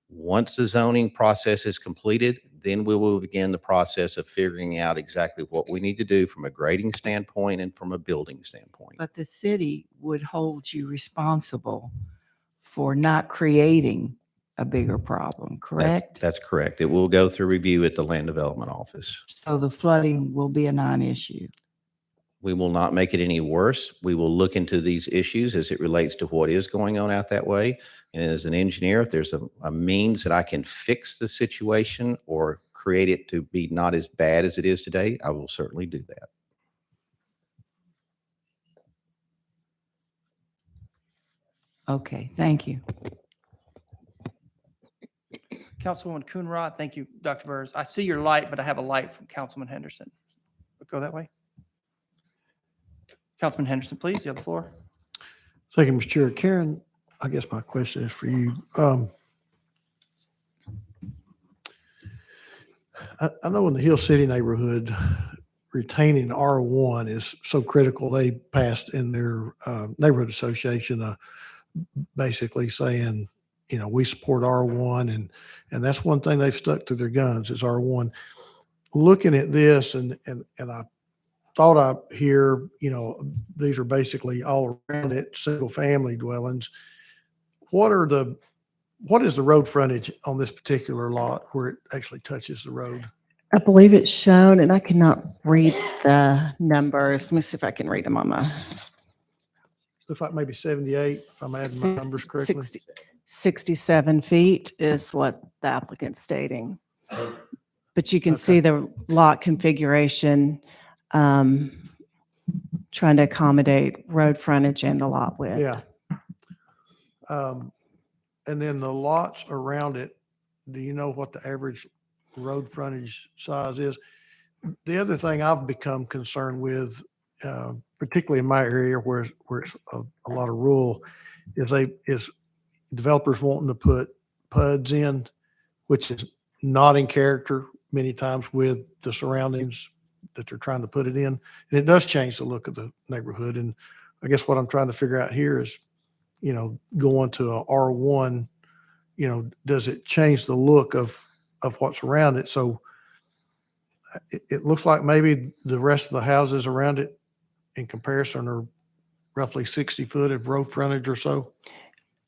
Once the zoning process is completed, then we will begin the process of figuring out exactly what we need to do from a grading standpoint and from a building standpoint. But the city would hold you responsible for not creating a bigger problem, correct? That's correct. It will go through review at the Land Development Office. So the flooding will be a non-issue. We will not make it any worse. We will look into these issues as it relates to what is going on out that way. And as an engineer, if there's a means that I can fix the situation or create it to be not as bad as it is today, I will certainly do that. Okay, thank you. Councilwoman Coonrod, thank you, Dr. Burrs. I see your light, but I have a light from Councilman Henderson. Go that way. Councilman Henderson, please, you have the floor. Thank you, Mr. Chair. Karen, I guess my question is for you. I know in the Hill City neighborhood, retaining R1 is so critical. They passed in their neighborhood association basically saying, you know, we support R1, and that's one thing they've stuck to their guns is R1. Looking at this, and I thought I hear, you know, these are basically all around it, single family dwellings. What is the road frontage on this particular lot where it actually touches the road? I believe it's shown, and I cannot read the numbers. Let me see if I can read them on my. Looks like maybe 78, if I'm adding my numbers correctly. 67 feet is what the applicant's stating. But you can see the lot configuration, trying to accommodate road frontage and the lot width. Yeah. And then the lots around it, do you know what the average road frontage size is? The other thing I've become concerned with, particularly in my area where it's a lot of rural, is developers wanting to put PUDs in, which is not in character many times with the surroundings that they're trying to put it in. And it does change the look of the neighborhood. And I guess what I'm trying to figure out here is, you know, going to a R1, you know, does it change the look of what's around it? So it looks like maybe the rest of the houses around it in comparison are roughly 60 foot of road frontage or so.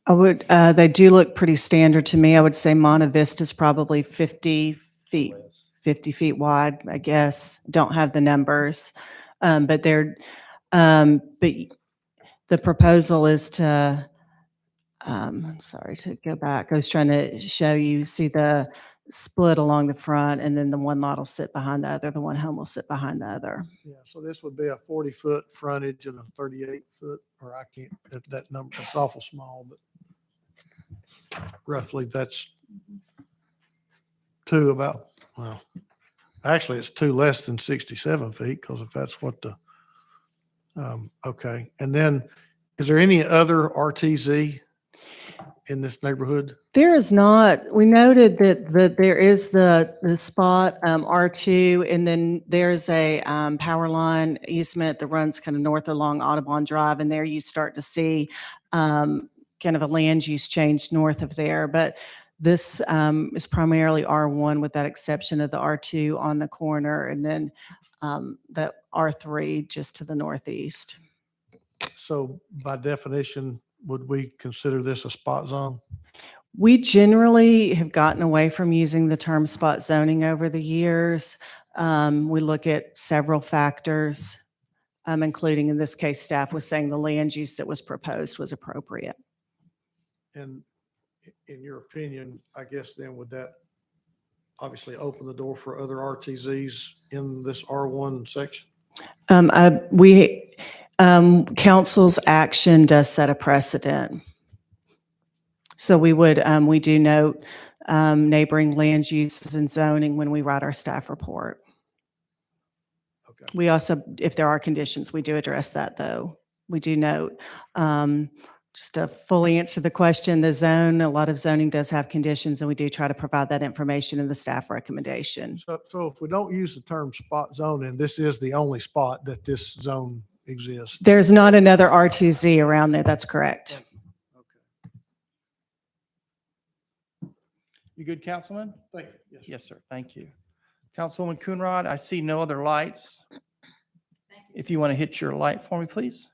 They do look pretty standard to me. I would say Monte Vista is probably 50 feet wide, I guess. Don't have the numbers. But the proposal is to, sorry, to go back. I was trying to show you, see the split along the front, and then the one lot will sit behind the other. The one home will sit behind the other. Yeah, so this would be a 40-foot frontage and a 38-foot, or I can't, that number, it's awful small, but roughly that's well, actually it's two less than 67 feet, because if that's what the, okay. And then is there any other RTZ in this neighborhood? There is not. We noted that there is the spot R2, and then there's a power line easement that runs kind of north along Audubon Drive, and there you start to see kind of a land use change north of there. But this is primarily R1 with that exception of the R2 on the corner, and then the R3 just to the northeast. So by definition, would we consider this a spot zone? We generally have gotten away from using the term spot zoning over the years. We look at several factors, including in this case, staff was saying the land use that was proposed was appropriate. And in your opinion, I guess then would that obviously open the door for other RTZs in this R1 section? Council's action does set a precedent. So we do note neighboring land uses and zoning when we write our staff report. Okay. We also, if there are conditions, we do address that, though. We do note. Just to fully answer the question, a lot of zoning does have conditions, and we do try to provide that information in the staff recommendation. So if we don't use the term spot zoning, this is the only spot that this zone exists. There's not another R2Z around there, that's correct. Okay. You good, Councilman? Thank you. Yes, sir. Yes, sir. Thank you. Councilwoman Coonrod, I see no other lights. If you want to hit your light for me, please.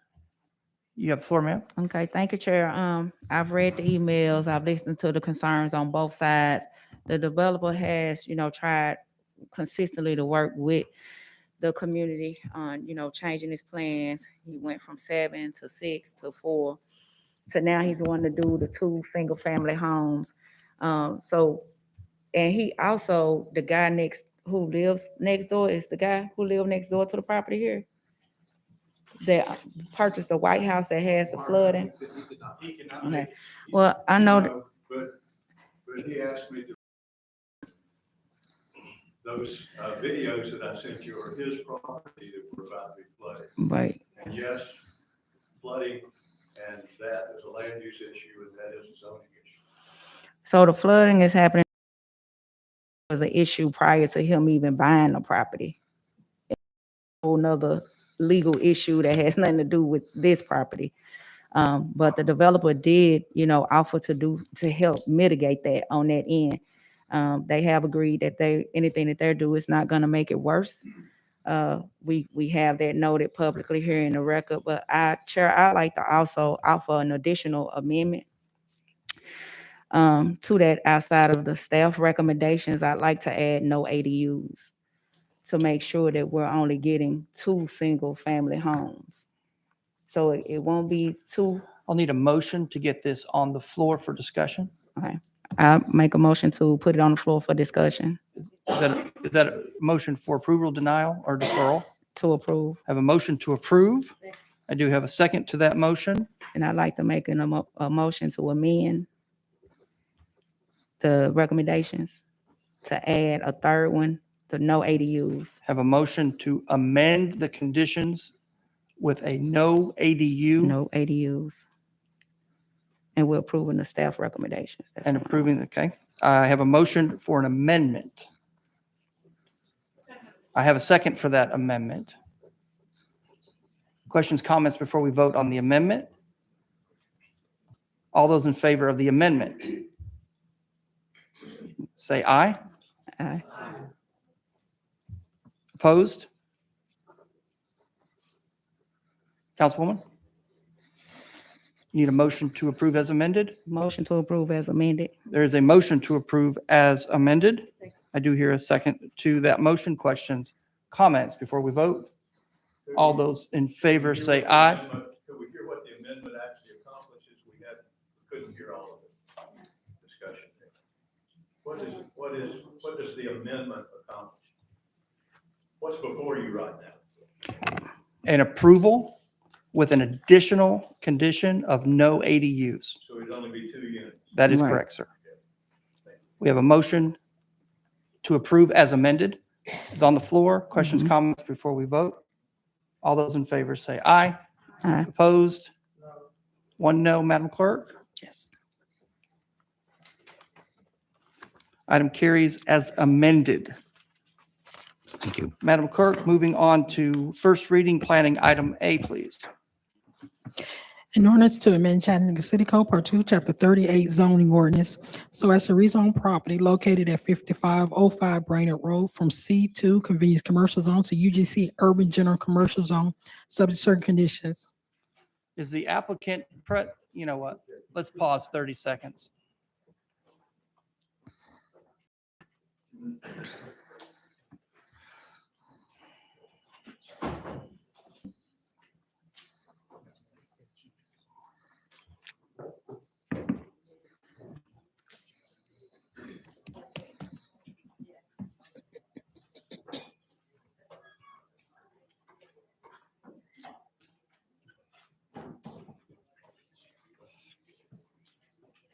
You have the floor, ma'am. Okay, thank you, Chair. I've read the emails, I've listened to the concerns on both sides. The developer has, tried consistently to work with the community on, changing his plans. He went from 7 to 6 to 4 to now he's wanting to do the 2 single-family homes. And he also, the guy who lives next door is the guy who lived next door to the property here that purchased the White House that has the flooding. Okay. Well, I know that. But he asked me to. Those videos that I sent you are his property that were about to be flooded. Right. And yes, flooding, and that is a land use issue, and that is a zoning issue. So the flooding is happening was an issue prior to him even buying the property. Whole nother legal issue that has nothing to do with this property. But the developer did, offer to help mitigate that on that end. They have agreed that anything that they do is not going to make it worse. We have that noted publicly here in the record. But Chair, I'd like to also offer an additional amendment to that outside of the staff recommendations. I'd like to add no ADUs to make sure that we're only getting 2 single-family homes. So it won't be 2. I'll need a motion to get this on the floor for discussion. Okay. I make a motion to put it on the floor for discussion. Is that a motion for approval, denial, or deferral? To approve. I have a motion to approve. I do have a second to that motion. And I'd like to make a motion to amend the recommendations to add a third one, to no ADUs. Have a motion to amend the conditions with a no ADU. No ADUs. And we're approving the staff recommendations. That's And all. approving, okay. I have a motion for an amendment. I have a second for that amendment. Questions, comments before we vote on the amendment? All those in favor of the amendment? Say aye. Aye. Opposed? Councilwoman? You need a motion to approve as amended? Motion to approve as amended. There is a motion to approve as amended. I do hear a second to that motion. Questions, comments before we vote? All those in favor say aye. Could we hear what the amendment actually accomplishes? We couldn't hear all of the discussion. What does the amendment accomplish? What's before you right now? An approval with an additional condition of no ADUs. So it'd only be 2 units. That is Right. correct, sir. We have a motion to approve as amended. It's on the floor. Questions, comments before we vote? All those in favor say aye. Aye. Opposed? 1 no, Madam Clerk. Yes. Item carries as amended. Thank you. Madam Clerk, moving on to first reading, planning item A, please. An ordinance to amend Chattanooga City Code Part 2, Chapter 38 zoning ordinance so as to rezone property located at 5505 Brainerd Road from C2 Convenience Commercial Zone to UGC Urban General Commercial Zone, subject to certain conditions. Is the applicant, you know what? Let's pause 30 seconds.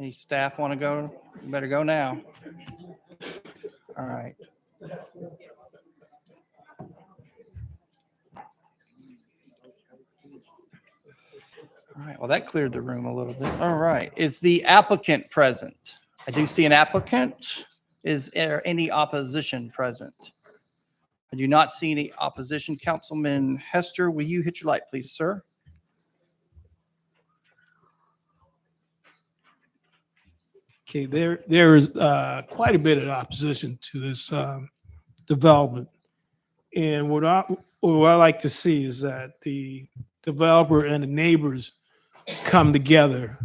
Any staff want to go? You better go now. All right. All right, well, that cleared the room a little bit. All right, is the applicant present? I do see an applicant. Is there any opposition present? I do not see any opposition. Councilman Hester, will you hit your light, please, sir? Okay, there is quite a bit of opposition to this development. And what I like to see is that the developer and the neighbors come together.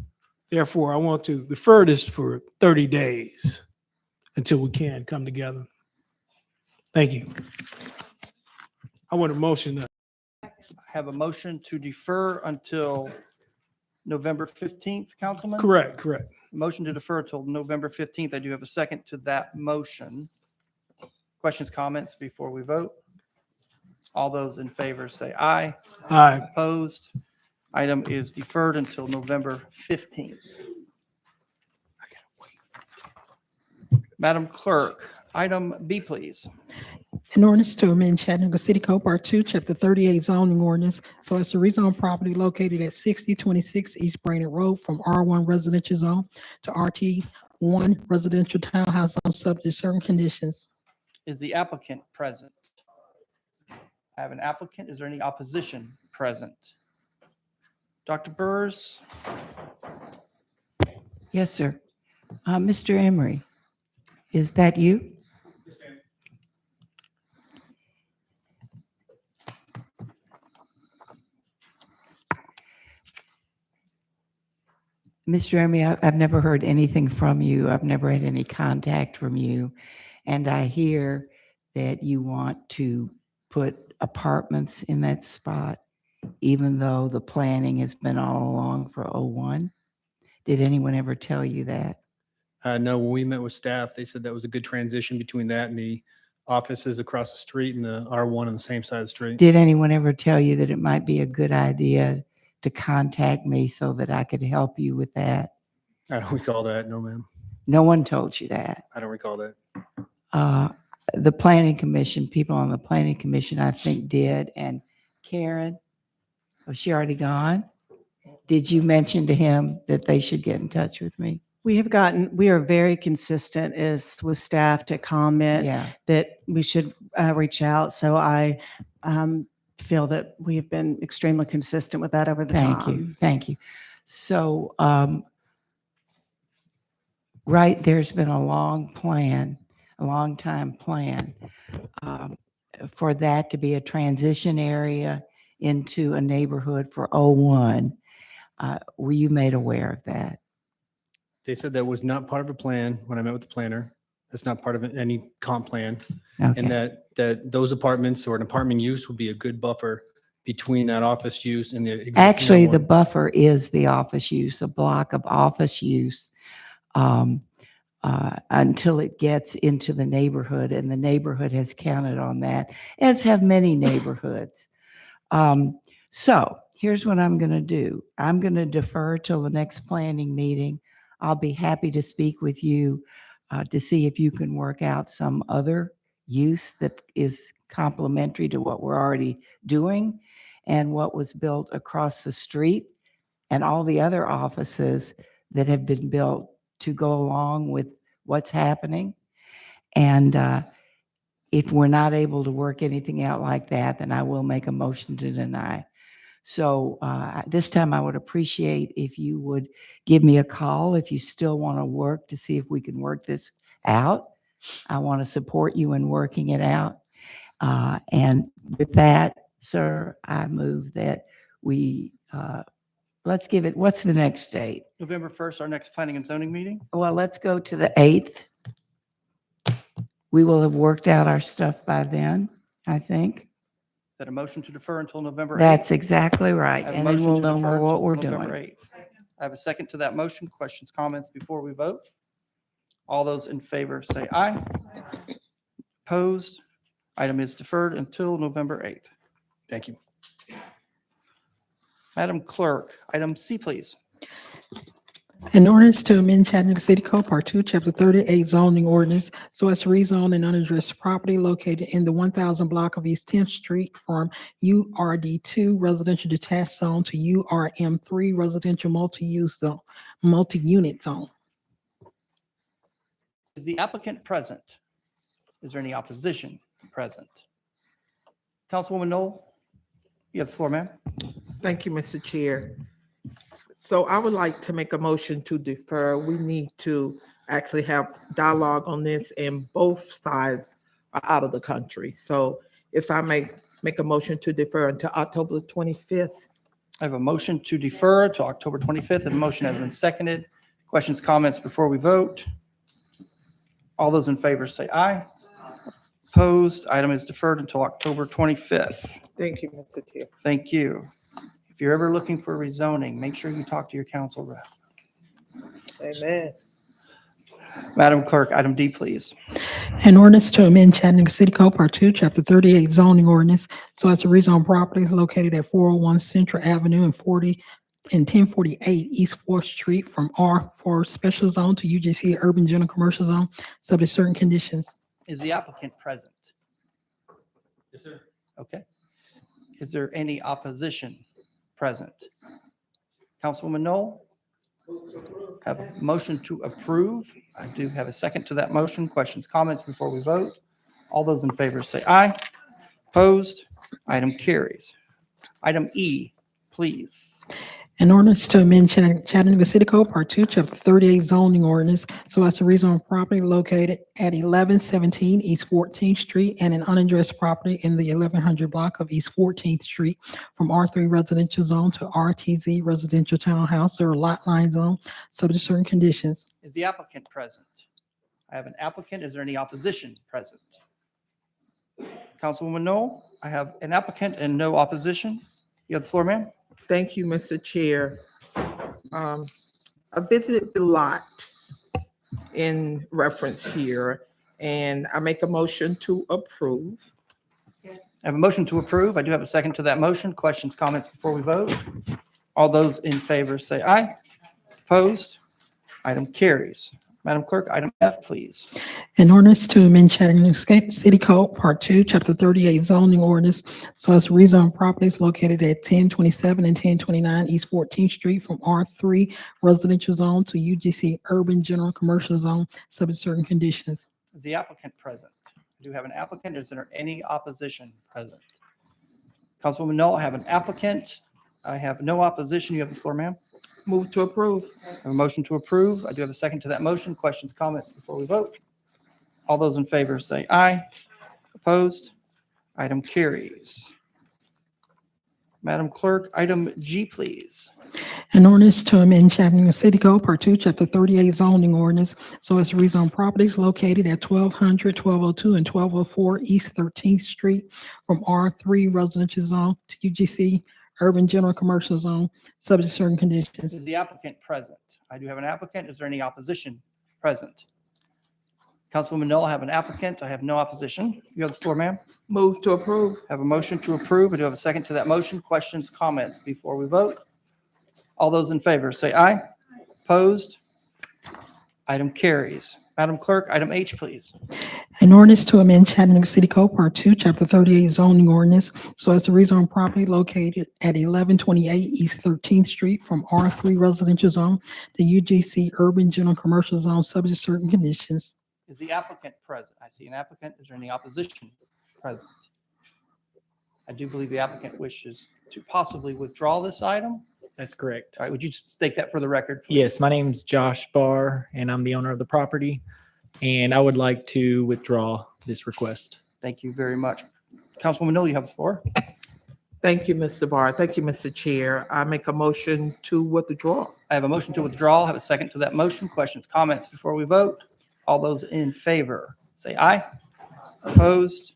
Therefore, I want to defer this for 30 days until we can come together. Thank you. I want a motion that I have a motion to defer until November 15th, Councilman? correct. Motion to defer until November 15th. I do have a second to that motion. Questions, comments before we vote? All those in favor say aye. Aye. Opposed? Item is deferred until November 15th. Madam Clerk, item B, please. An ordinance to amend Chattanooga City Code Part 2, Chapter 38 zoning ordinance so as to rezone property located at 6026 East Brainerd Road from R1 residential zone to RT1 residential townhouse zone subject to certain conditions. Is the applicant present? I have an applicant. Is there any opposition present? Dr. Burrs? Yes, sir. Mr. Emery, is that you? Mr. Emery, I've never heard anything from you. I've never had any contact from you. And I hear that you want to put apartments in that spot, even though the planning has been all along for '01. Did anyone ever tell you that? No, when we met with staff, they said that was a good transition between that and the offices across the street and the R1 on the same side of the street. Did anyone ever tell you that it might be a good idea to contact me so that I could help you with that? I don't recall that. No, ma'am. No one told you that. I don't recall that. The planning commission, people on the planning commission, I think did. And Karen, was she already gone? Did you mention to him that they should get in touch with me? We are very consistent with staff to comment Yeah. that we should reach out. So I feel that we have been extremely consistent with that over the time. Thank you. So, right, there's been a long time plan for that to be a transition area into a neighborhood for '01. Were you made aware of that? They said that was not part of a plan when I met with the planner. That's not part of any comp plan. Okay. And that those apartments or an apartment use would be a good buffer between that office use and the existing. Actually, the R1. buffer is the office use, a block of office use until it gets into the neighborhood, and the neighborhood has counted on that, as have many neighborhoods. So here's what I'm going to do. I'm going to defer till the next planning meeting. I'll be happy to speak with you to see if you can work out some other use that is complementary to what we're already doing and what was built across the street and all the other offices that have been built to go along with what's happening. And if we're not able to work anything out like that, then I will make a motion to deny. So this time I would appreciate if you would give me a call if you still want to work to see if we can work this out. I want to support you in working it out. And with that, sir, I move that we, let's give it, what's the next date? November 1st, our next planning and zoning meeting. Well, let's go to the 8th. We will have worked out our stuff by then, I think. That a motion to defer until November 8th? That's exactly right. I have a And then motion we'll to know defer more what until we're November doing. 8th. I have a second to that motion. Questions, comments before we vote? All those in favor say aye. Opposed? Item is deferred until November 8th. Thank you. Madam Clerk, item C, please. An ordinance to amend Chattanooga City Code Part 2, Chapter 38 zoning ordinance so as to rezone an unaddressed property located in the 1000 block of East 10th Street from URD2 residential detached zone to URM3 residential multi-use zone, multi-unit zone. Is the applicant present? Is there any opposition present? Councilwoman Knoll, you have the floor, ma'am. Thank you, Mr. Chair. So I would like to make a motion to defer. We need to actually have dialogue on this, and both sides are out of the country. So if I may make a motion to defer until October 25th. I have a motion to defer to October 25th, and the motion has been seconded. Questions, comments before we vote? All those in favor say aye. Opposed, item is deferred until October 25th. Thank you, Mr. Chair. Thank you. If you're ever looking for rezoning, make sure you talk to your council rep. Amen. Madam Clerk, item D, please. An ordinance to amend Chattanooga City Code Part 2, Chapter 38 zoning ordinance so as to rezone properties located at 401 Central Avenue and 1048 East 4th Street from R4 Special Zone to UGC Urban General Commercial Zone, subject to certain conditions. Is the applicant present? Yes, sir. Okay. Is there any opposition present? Councilwoman Knoll? Have a motion to approve. I do have a second to that motion. Questions, comments before we vote? All those in favor say aye. Opposed? Item carries. Item E, please. An ordinance to amend Chattanooga City Code Part 2, Chapter 38 zoning ordinance so as to rezone property located at 1117 East 14th Street and an unaddressed property in the 1100 block of East 14th Street from R3 residential zone to RTZ residential townhouse or lot line zone, subject to certain conditions. Is the applicant present? I have an applicant. Is there any opposition present? Councilwoman Knoll, I have an applicant and no opposition. You have the floor, ma'am. Thank you, Mr. Chair. I visited the lot in reference here, and I make a motion to approve. I have a motion to approve. I do have a second to that motion. Questions, comments before we vote? All those in favor say aye. Opposed? Item carries. Madam Clerk, item F, please. An ordinance to amend Chattanooga City Code Part 2, Chapter 38 zoning ordinance so as to rezone properties located at 1027 and 1029 East 14th Street from R3 residential zone to UGC Urban General Commercial Zone, subject to certain conditions. Is the applicant present? I do have an applicant. Is there any opposition present? Councilwoman Knoll, I have an applicant. I have no opposition. You have the floor, ma'am. Move to approve. I have a motion to approve. I do have a second to that motion. Questions, comments before we vote? All those in favor say aye. Opposed? Item carries. Madam Clerk, item G, please. An ordinance to amend Chattanooga City Code Part 2, Chapter 38 zoning ordinance so as to rezone properties located at 1200, 1202, and 1204 East 13th Street from R3 residential zone to UGC Urban General Commercial Zone, subject to certain conditions. Is the applicant present? I do have an applicant. Is there any opposition present? Councilwoman Knoll, I have an applicant. I have no opposition. You have the floor, ma'am. Move to approve. I have a motion to approve. I do have a second to that motion. Questions, comments before we vote? All those in favor say aye. Opposed? Item carries. Madam Clerk, item H, please. An ordinance to amend Chattanooga City Code Part 2, Chapter 38 zoning ordinance so as to rezone property located at 1128 East 13th Street from R3 residential zone to UGC Urban General Commercial Zone, subject to certain conditions. Is the applicant present? I see an applicant. Is there any opposition present? I do believe the applicant wishes to possibly withdraw this item. That's correct. All right, would you state that for the record, please? Yes, my name's Josh Barr, and I'm the owner of the property, and I would like to withdraw this request. Thank you very much. Councilwoman Knoll, you have the floor. Thank you, Mr. Barr. Thank you, Mr. Chair. I make a motion to withdraw. I have a motion to withdraw. I have a second to that motion. Questions, comments before we vote? All those in favor, say aye. Opposed?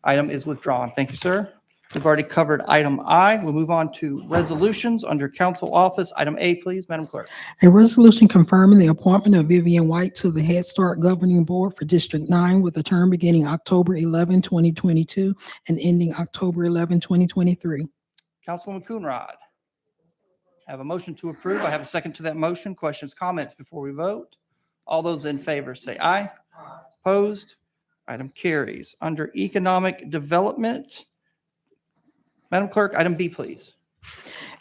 Item is withdrawn. Thank you, sir. We've already covered item I. We'll move on to resolutions under council office. Item A, please, Madam Clerk. A resolution confirming the appointment of Vivian White to the Head Start Governing Board for District 9 with a term beginning October 11, 2022 and ending October 11, 2023. Councilwoman Coonrod. I have a motion to approve. I have a second to that motion. Questions, comments before we vote? All those in favor say aye. Opposed? Item carries. Under economic development, Madam Clerk, item B, please.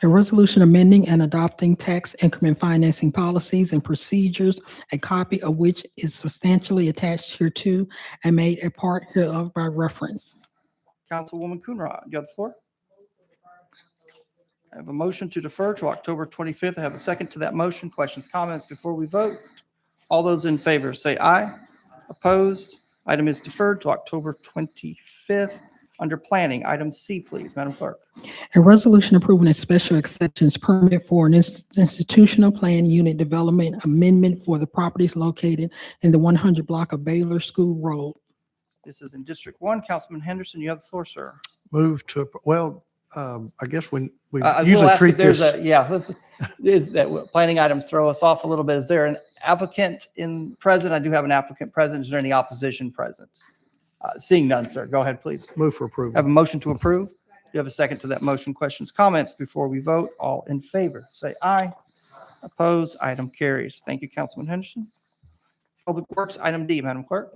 A resolution amending and adopting tax increment financing policies and procedures, a copy of which is substantially attached hereto and made a part hereof by reference. Councilwoman Coonrod, you have the floor. I have a motion to defer to October 25th. I have a second to that motion. Questions, comments before we vote? All those in favor say aye. Opposed? Item is deferred to October 25th. Under planning, item C, please, Madam Clerk. A resolution approving a special exceptions permit for an institutional plan unit development amendment for the properties located in the 100 block of Baylor School Road. This is in District 1. Councilman Henderson, you have the floor, sir. Move to, well, I guess we We'll usually ask if treat there's this. is that planning items throw us off a little bit? Is there an applicant present? I do have an applicant present. Is there any opposition present? Seeing none, sir. Go ahead, please. Move for I have approval. a motion to approve. Do you have a second to that motion? Questions, comments before we vote? All in favor, say aye. Opposed? Item carries. Thank you, Councilman Henderson. Public Works, item D, Madam Clerk.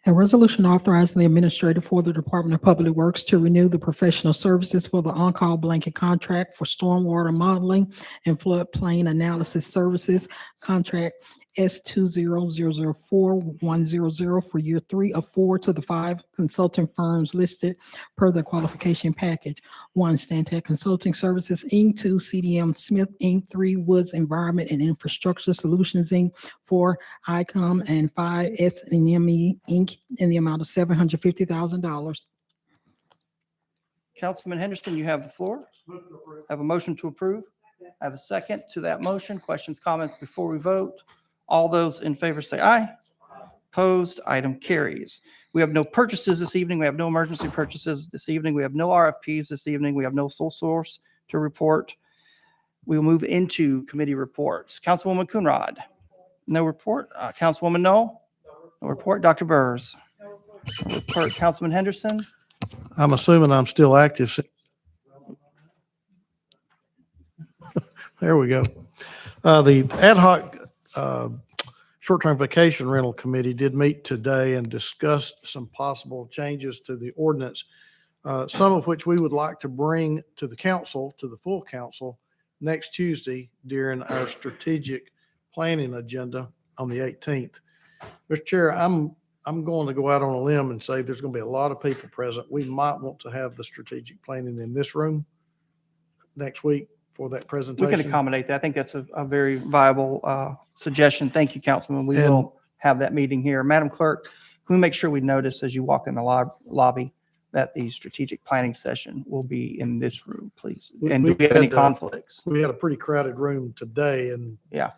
A resolution authorizing the administrator for the Department of Public Works to renew the professional services for the on-call blanket contract for stormwater modeling and floodplain analysis services, contract S20004-100 for year 3 of 4 to the 5 consulting firms listed per the qualification package. 1, Stantec Consulting Services, Inc., 2, CDM Smith, Inc., 3, Woods Environment and Infrastructure Solutions, Inc., 4, ICOM, and 5, S&ME, Inc., in the amount of $750,000. Councilman Henderson, you have the floor. I have a motion to approve. I have a second to that motion. Questions, comments before we vote? All those in favor say aye. Opposed? Item carries. We have no purchases this evening. We have no emergency purchases this evening. We have no RFPs this evening. We have no sole source to report. We will move into committee reports. Councilwoman Coonrod, no report. Councilwoman Knoll, no report. Dr. Burrs, no report. Councilman Henderson, I'm assuming I'm still active. There we go. The ad hoc short-term vacation rental committee did meet today and discussed some possible changes to the ordinance, some of which we would like to bring to the council, to the full council, next Tuesday during our strategic planning agenda on the 18th. Mr. Chair, I'm going to go out on a limb and say there's going to be a lot of people present. We might want to have the strategic planning in this room next week for that we presentation. can accommodate that. I think that's a very viable suggestion. Thank you, Councilman. We will have that meeting here. Madam Clerk, can we make sure we notice as you walk in the lobby that the strategic planning session will be in this room, please? And do we have any conflicts? We had a pretty crowded room today, and yeah,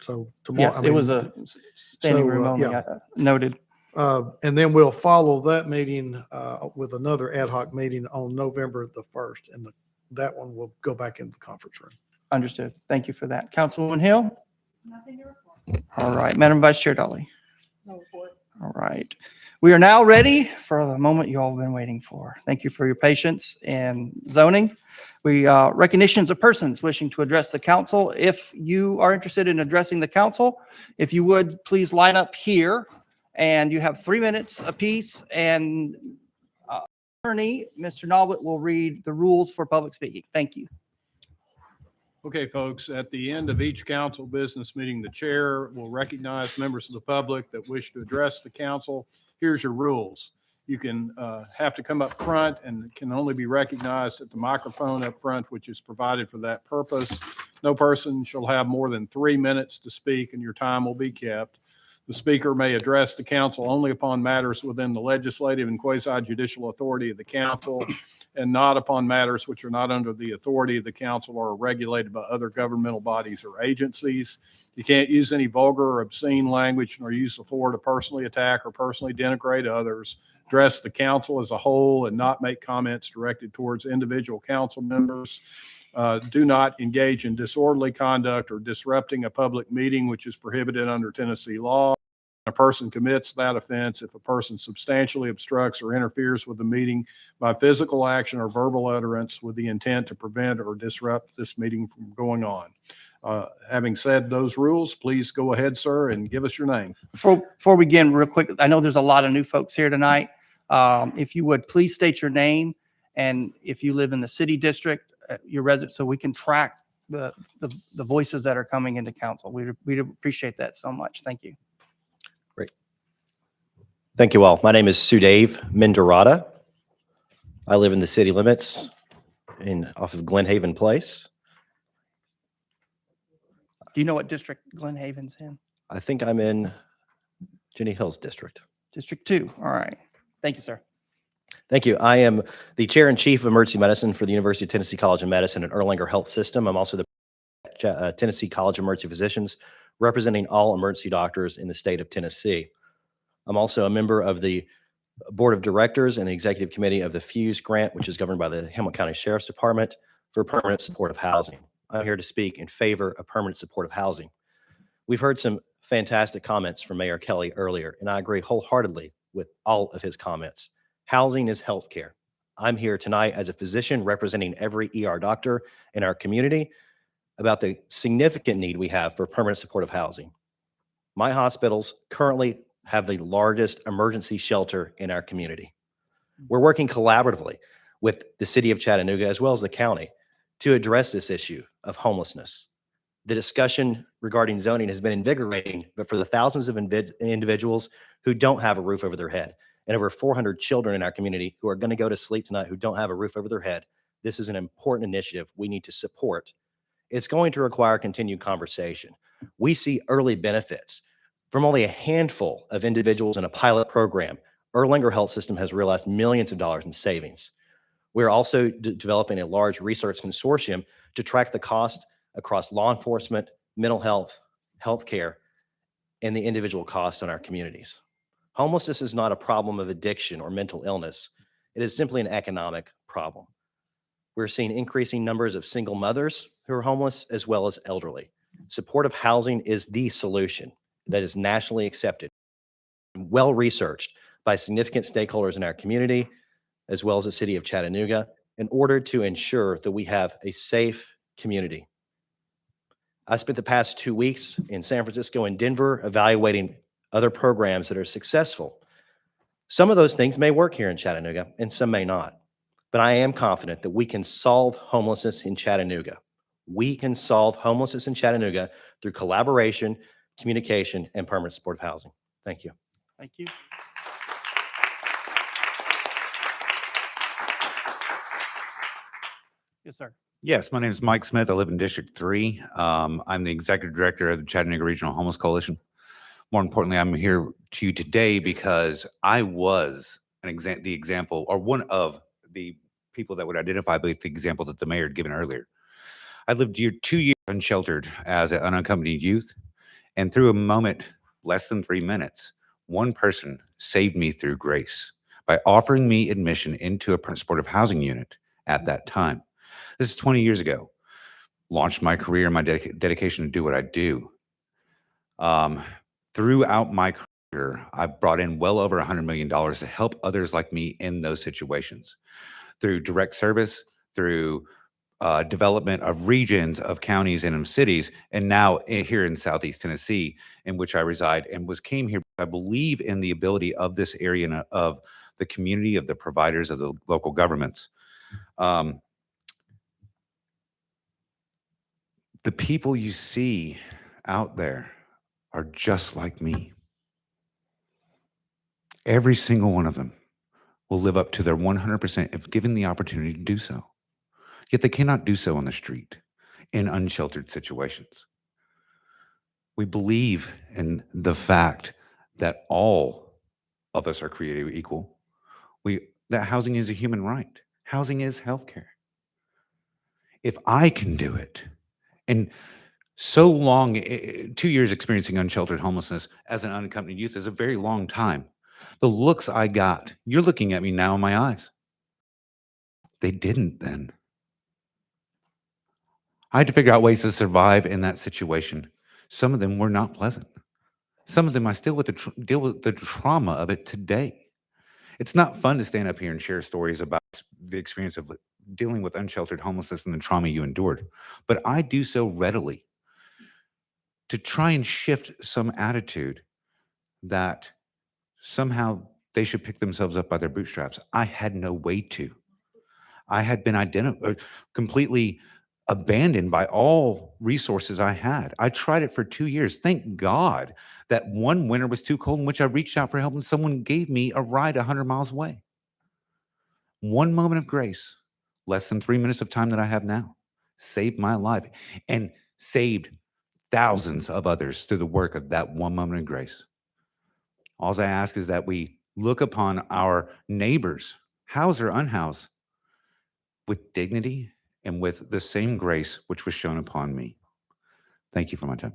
so tomorrow. Yes, it was a standing room only. Yeah. Noted. And then we'll follow that meeting with another ad hoc meeting on November the 1st, and that one will go back into the conference room. Understood. Thank you for that. Councilwoman Hill? Nothing to report. All right. Madam Vice Chair Dolly? No report. All right. We are now ready for the moment you all have been waiting for. Thank you for your patience in zoning. We recognitions of persons wishing to address the council. If you are interested in addressing the council, if you would please line up here, and you have 3 minutes apiece, and attorney, Mr. Norwood, will read the rules for public speaking. Thank you. Okay, folks, at the end of each council business meeting, the chair will recognize members of the public that wish to address the council. Here's your rules. You can have to come up front and can only be recognized at the microphone up front, which is provided for that purpose. No person shall have more than 3 minutes to speak, and your time will be kept. The speaker may address the council only upon matters within the legislative and quasi-judicial authority of the council, and not upon matters which are not under the authority of the council or are regulated by other governmental bodies or agencies. You can't use any vulgar or obscene language nor use the floor to personally attack or personally denigrate others. Address the council as a whole and not make comments directed towards individual council members. Do not engage in disorderly conduct or disrupting a public meeting, which is prohibited under Tennessee law. A person commits that offense if a person substantially obstructs or interferes with the meeting by physical action or verbal utterance with the intent to prevent or disrupt this meeting from going on. Having said those rules, please go ahead, sir, and give us your name. Before we begin, real quick, I know there's a lot of new folks here tonight. If you would, please state your name, and if you live in the city district, your resident, so we can track the voices that are coming into council. We'd appreciate that so much. Thank you. Great. Thank you all. My name is Sudave Mindarata. I live in the city limits off of Glenhaven Place. Do you know what district Glen Haven's in? I think I'm in Jenny Hills District. District 2. All right. Thank you, sir. Thank you. I am the Chair and Chief of Emergency Medicine for the University of Tennessee College of Medicine and Erlanger Health System. I'm also the Tennessee College of Emergency Physicians, representing all emergency doctors in the state of Tennessee. I'm also a member of the Board of Directors and the Executive Committee of the FUSE grant, which is governed by the Hamilton County Sheriff's Department for permanent supportive housing. I'm here to speak in favor of permanent supportive housing. We've heard some fantastic comments from Mayor Kelly earlier, and I agree wholeheartedly with all of his comments. Housing is healthcare. I'm here tonight as a physician representing every ER doctor in our community about the significant need we have for permanent supportive housing. My hospitals currently have the largest emergency shelter in our community. We're working collaboratively with the city of Chattanooga as well as the county to address this issue of homelessness. The discussion regarding zoning has been invigorating, but for the thousands of individuals who don't have a roof over their head, and over 400 children in our community who are going to go to sleep tonight who don't have a roof over their head, this is an important initiative we need to support. It's going to require continued conversation. We see early benefits from only a handful of individuals in a pilot program. Erlanger Health System has realized millions of dollars in savings. We're also developing a large research consortium to track the cost across law enforcement, mental health, healthcare, and the individual costs on our communities. Homelessness is not a problem of addiction or mental illness. It is simply an economic problem. We're seeing increasing numbers of single mothers who are homeless as well as elderly. Supportive housing is the solution that is nationally accepted, well researched by significant stakeholders in our community, as well as the city of Chattanooga, in order to ensure that we have a safe community. I spent the past 2 weeks in San Francisco and Denver evaluating other programs that are successful. Some of those things may work here in Chattanooga and some may not, but I am confident that we can solve homelessness in Chattanooga. We can solve homelessness in Chattanooga through collaboration, communication, and permanent supportive housing. Thank you. Thank you. Yes, sir. Yes, my name is Mike Smith. I live in District 3. I'm the Executive Director of the Chattanooga Regional Homeless Coalition. More importantly, I'm here to you today because I was the example, or one of the people that would identify with the example that the mayor had given earlier. I lived 2 years unsheltered as an unaccompanied youth, and through a moment, less than 3 minutes, one person saved me through grace by offering me admission into a permanent supportive housing unit at that time. This is 20 years ago. Launched my career, my dedication to do what I do. Throughout my career, I've brought in well over $100 million to help others like me in those situations. Through direct service, through development of regions, of counties, and of cities, and now here in Southeast Tennessee, in which I reside, and came here. I believe in the ability of this area and of the community, of the providers, of the local governments. The people you see out there are just like me. Every single one of them will live up to their 100% if given the opportunity to do so. Yet they cannot do so on the street in unsheltered situations. We believe in the fact that all of us are created equal. That housing is a human right. Housing is healthcare. If I can do it, and so long, 2 years experiencing unsheltered homelessness as an unaccompanied youth is a very long time. The looks I got, you're looking at me now in my eyes. They didn't then. I had to figure out ways to survive in that situation. Some of them were not pleasant. Some of them I still deal with the trauma of it today. It's not fun to stand up here and share stories about the experience of dealing with unsheltered homelessness and the trauma you endured, but I do so readily to try and shift some attitude that somehow they should pick themselves up by their bootstraps. I had no way to. I had been completely abandoned by all resources I had. I tried it for 2 years. Thank God that one winter was too cold in which I reached out for help and someone gave me a ride 100 miles away. One moment of grace, less than 3 minutes of time that I have now, saved my life and saved thousands of others through the work of that one moment of grace. All I ask is that we look upon our neighbors, housed or unhoused, with dignity and with the same grace which was shown upon me. Thank you for my time.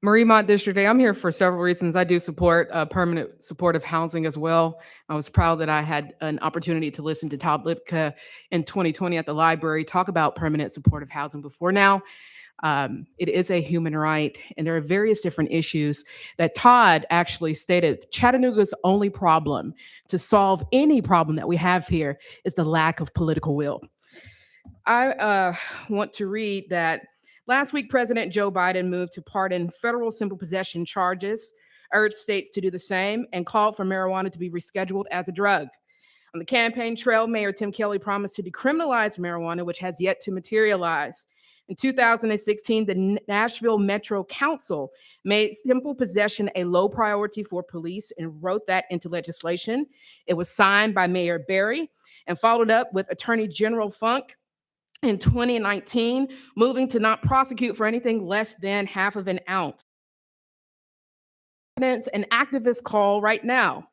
Mariemont District A, I'm here for several reasons. I do support permanent supportive housing as well. I was proud that I had an opportunity to listen to Todd Lipka in 2020 at the library talk about permanent supportive housing before now. It is a human right, and there are various different issues that Todd actually stated. Chattanooga's only problem to solve any problem that we have here is the lack of political will. I want to read that last week, President Joe Biden moved to pardon federal simple possession charges, urged states to do the same, and called for marijuana to be rescheduled as a drug. On the campaign trail, Mayor Tim Kelly promised to decriminalize marijuana, which has yet to materialize. In 2016, the Nashville Metro Council made simple possession a low priority for police and wrote that into legislation. It was signed by Mayor Berry and followed up with Attorney General Funk in 2019, moving to not prosecute for anything less than half of an ounce. An activist call right now.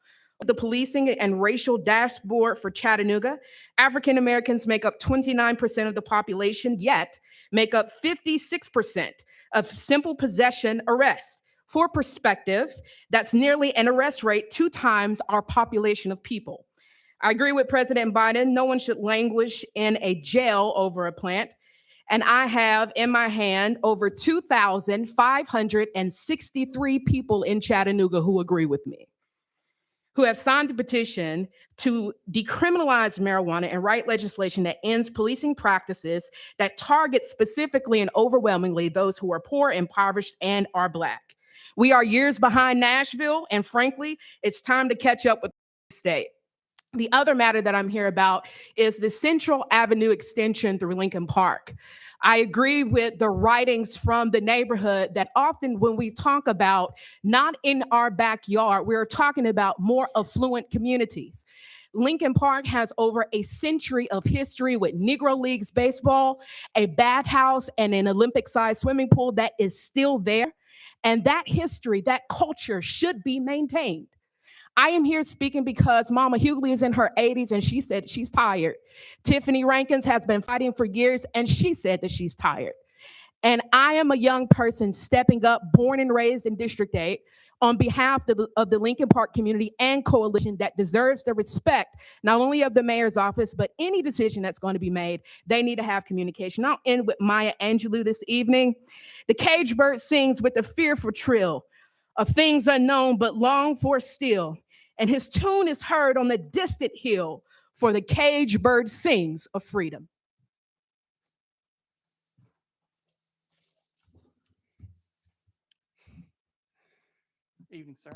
The policing and racial dashboard for Chattanooga, African Americans make up 29% of the population, yet make up 56% of simple possession arrests. For perspective, that's nearly an arrest rate 2 times our population of people. I agree with President Biden. No one should languish in a jail over a plant. And I have in my hand over 2,563 people in Chattanooga who agree with me, who have signed a petition to decriminalize marijuana and write legislation that ends policing practices that target specifically and overwhelmingly those who are poor, impoverished, and are Black. We are years behind Nashville, and frankly, it's time to catch up with the state. The other matter that I'm here about is the Central Avenue extension through Lincoln Park. I agree with the writings from the neighborhood that often when we talk about not in our backyard, we're talking about more affluent communities. Lincoln Park has over a century of history with Negro Leagues baseball, a bathhouse, and an Olympic-sized swimming pool that is still there. And that history, that culture should be maintained. I am here speaking because Mama Hughley is in her 80s and she said she's tired. Tiffany Rankins has been fighting for years and she said that she's tired. And I am a young person stepping up, born and raised in District 8, on behalf of the Lincoln Park community and coalition that deserves the respect, not only of the mayor's office, but any decision that's going to be made, they need to have communication. I'll end with Maya Angelou this evening. The cage bird sings with a fearful trill of things unknown but longed for still, and his tune is heard on the distant hill, for the cage bird sings of freedom. Evening, sir.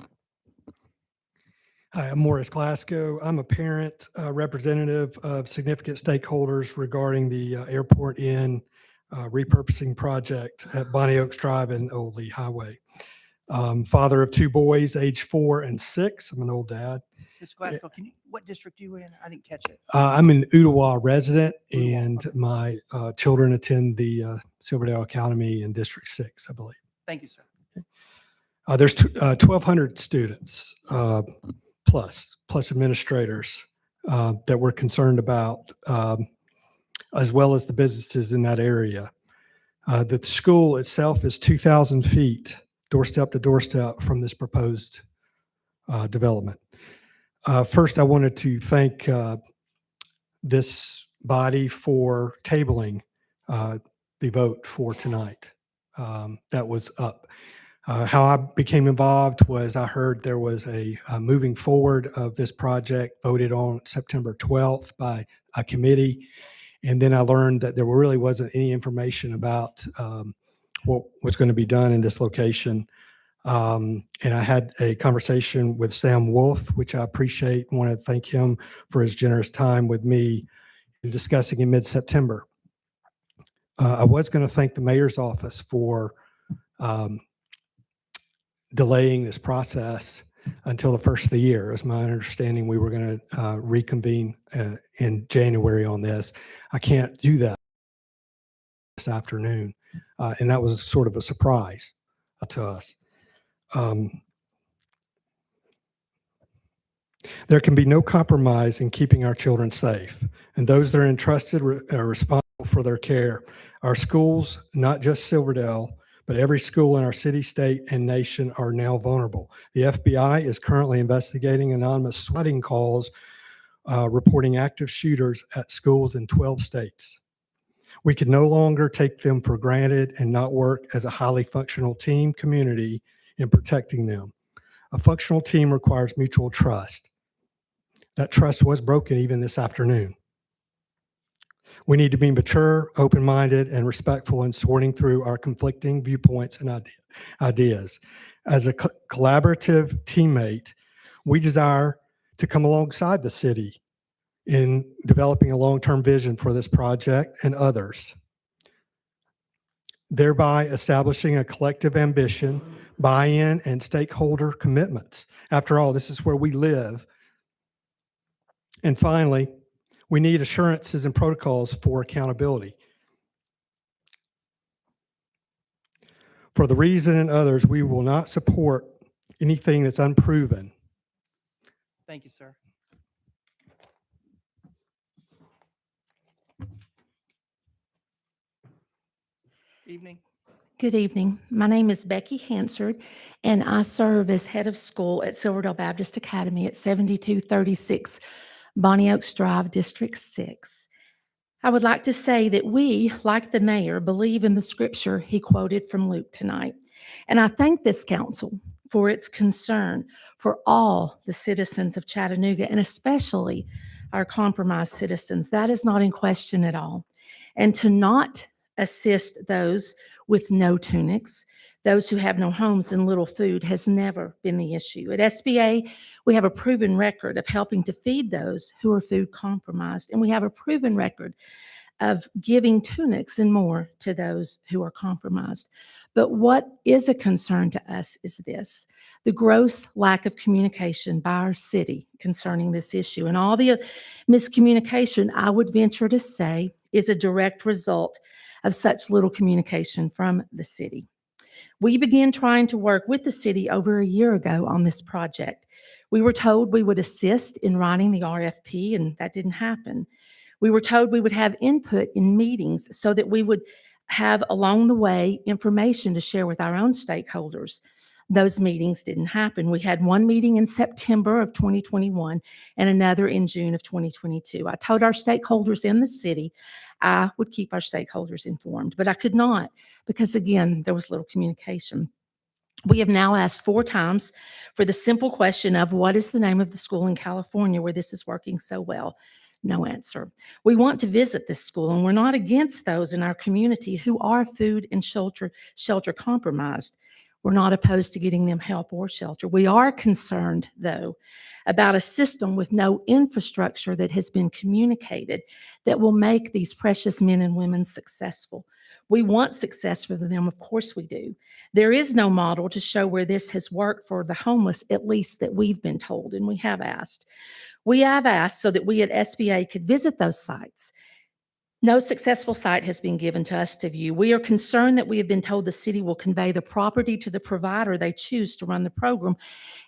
Hi, I'm Morris Glasgow. I'm a parent representative of significant stakeholders regarding the airport inn repurposing project at Bonnie Oaks Drive and Old Lee Highway. Father of 2 boys, age 4 and 6. I'm an old dad. Mr. Glasgow, what district are you in? I didn't catch it. I'm an Ottawa resident, and my children attend the Silverdale Academy in District 6, I believe. Thank you, sir. There's 1,200 students plus administrators that we're concerned about, as well as the businesses in that area. The school itself is 2,000 feet doorstep to doorstep from this proposed development. First, I wanted to thank this body for tabling the vote for tonight. That was up. How I became involved was I heard there was a moving forward of this project voted on September 12th by a committee. And then I learned that there really wasn't any information about what was going to be done in this location. And I had a conversation with Sam Wolf, which I appreciate. Want to thank him for his generous time with me in discussing in mid-September. I was going to thank the mayor's office for delaying this process until the first of the year. It was my understanding we were going to reconvene in January on this. I can't do that this afternoon. And that was sort of a surprise to us. There can be no compromise in keeping our children safe, and those that are entrusted are responsible for their care. Our schools, not just Silverdale, but every school in our city, state, and nation are now vulnerable. The FBI is currently investigating anonymous swatting calls reporting active shooters at schools in 12 states. We can no longer take them for granted and not work as a highly functional team community in protecting them. A functional team requires mutual trust. That trust was broken even this afternoon. We need to be mature, open-minded, and respectful in sorting through our conflicting viewpoints and ideas. As a collaborative teammate, we desire to come alongside the city in developing a long-term vision for this project and others, thereby establishing a collective ambition, buy-in, and stakeholder commitments. After all, this is where we live. And finally, we need assurances and protocols for accountability. For the reason and others, we will not support anything that's unproven. Thank you, sir. Evening. Good evening. My name is Becky Hansard, and I serve as head of school at Silverdale Baptist Academy at 7236 Bonnie Oaks Drive, District 6. I would like to say that we, like the mayor, believe in the scripture he quoted from Luke tonight. And I thank this council for its concern for all the citizens of Chattanooga, and especially our compromised citizens. That is not in question at all. And to not assist those with no tunics, those who have no homes and little food, has never been the issue. At SBA, we have a proven record of helping to feed those who are food compromised, and we have a proven record of giving tunics and more to those who are compromised. But what is a concern to us is this: the gross lack of communication by our city concerning this issue. And all the miscommunication, I would venture to say, is a direct result of such little communication from the city. We began trying to work with the city over a year ago on this project. We were told we would assist in writing the RFP, and that didn't happen. We were told we would have input in meetings so that we would have along the way information to share with our own stakeholders. Those meetings didn't happen. We had one meeting in September of 2021 and another in June of 2022. I told our stakeholders in the city I would keep our stakeholders informed, but I could not because, again, there was little communication. We have now asked 4 times for the simple question of what is the name of the school in California where this is working so well? No answer. We want to visit this school, and we're not against those in our community who are food and shelter compromised. We're not opposed to getting them help or shelter. We are concerned, though, about a system with no infrastructure that has been communicated that will make these precious men and women successful. We want success for them, of course we do. There is no model to show where this has worked for the homeless, at least that we've been told, and we have asked. We have asked so that we at SBA could visit those sites. No successful site has been given to us to view. We are concerned that we have been told the city will convey the property to the provider they choose to run the program,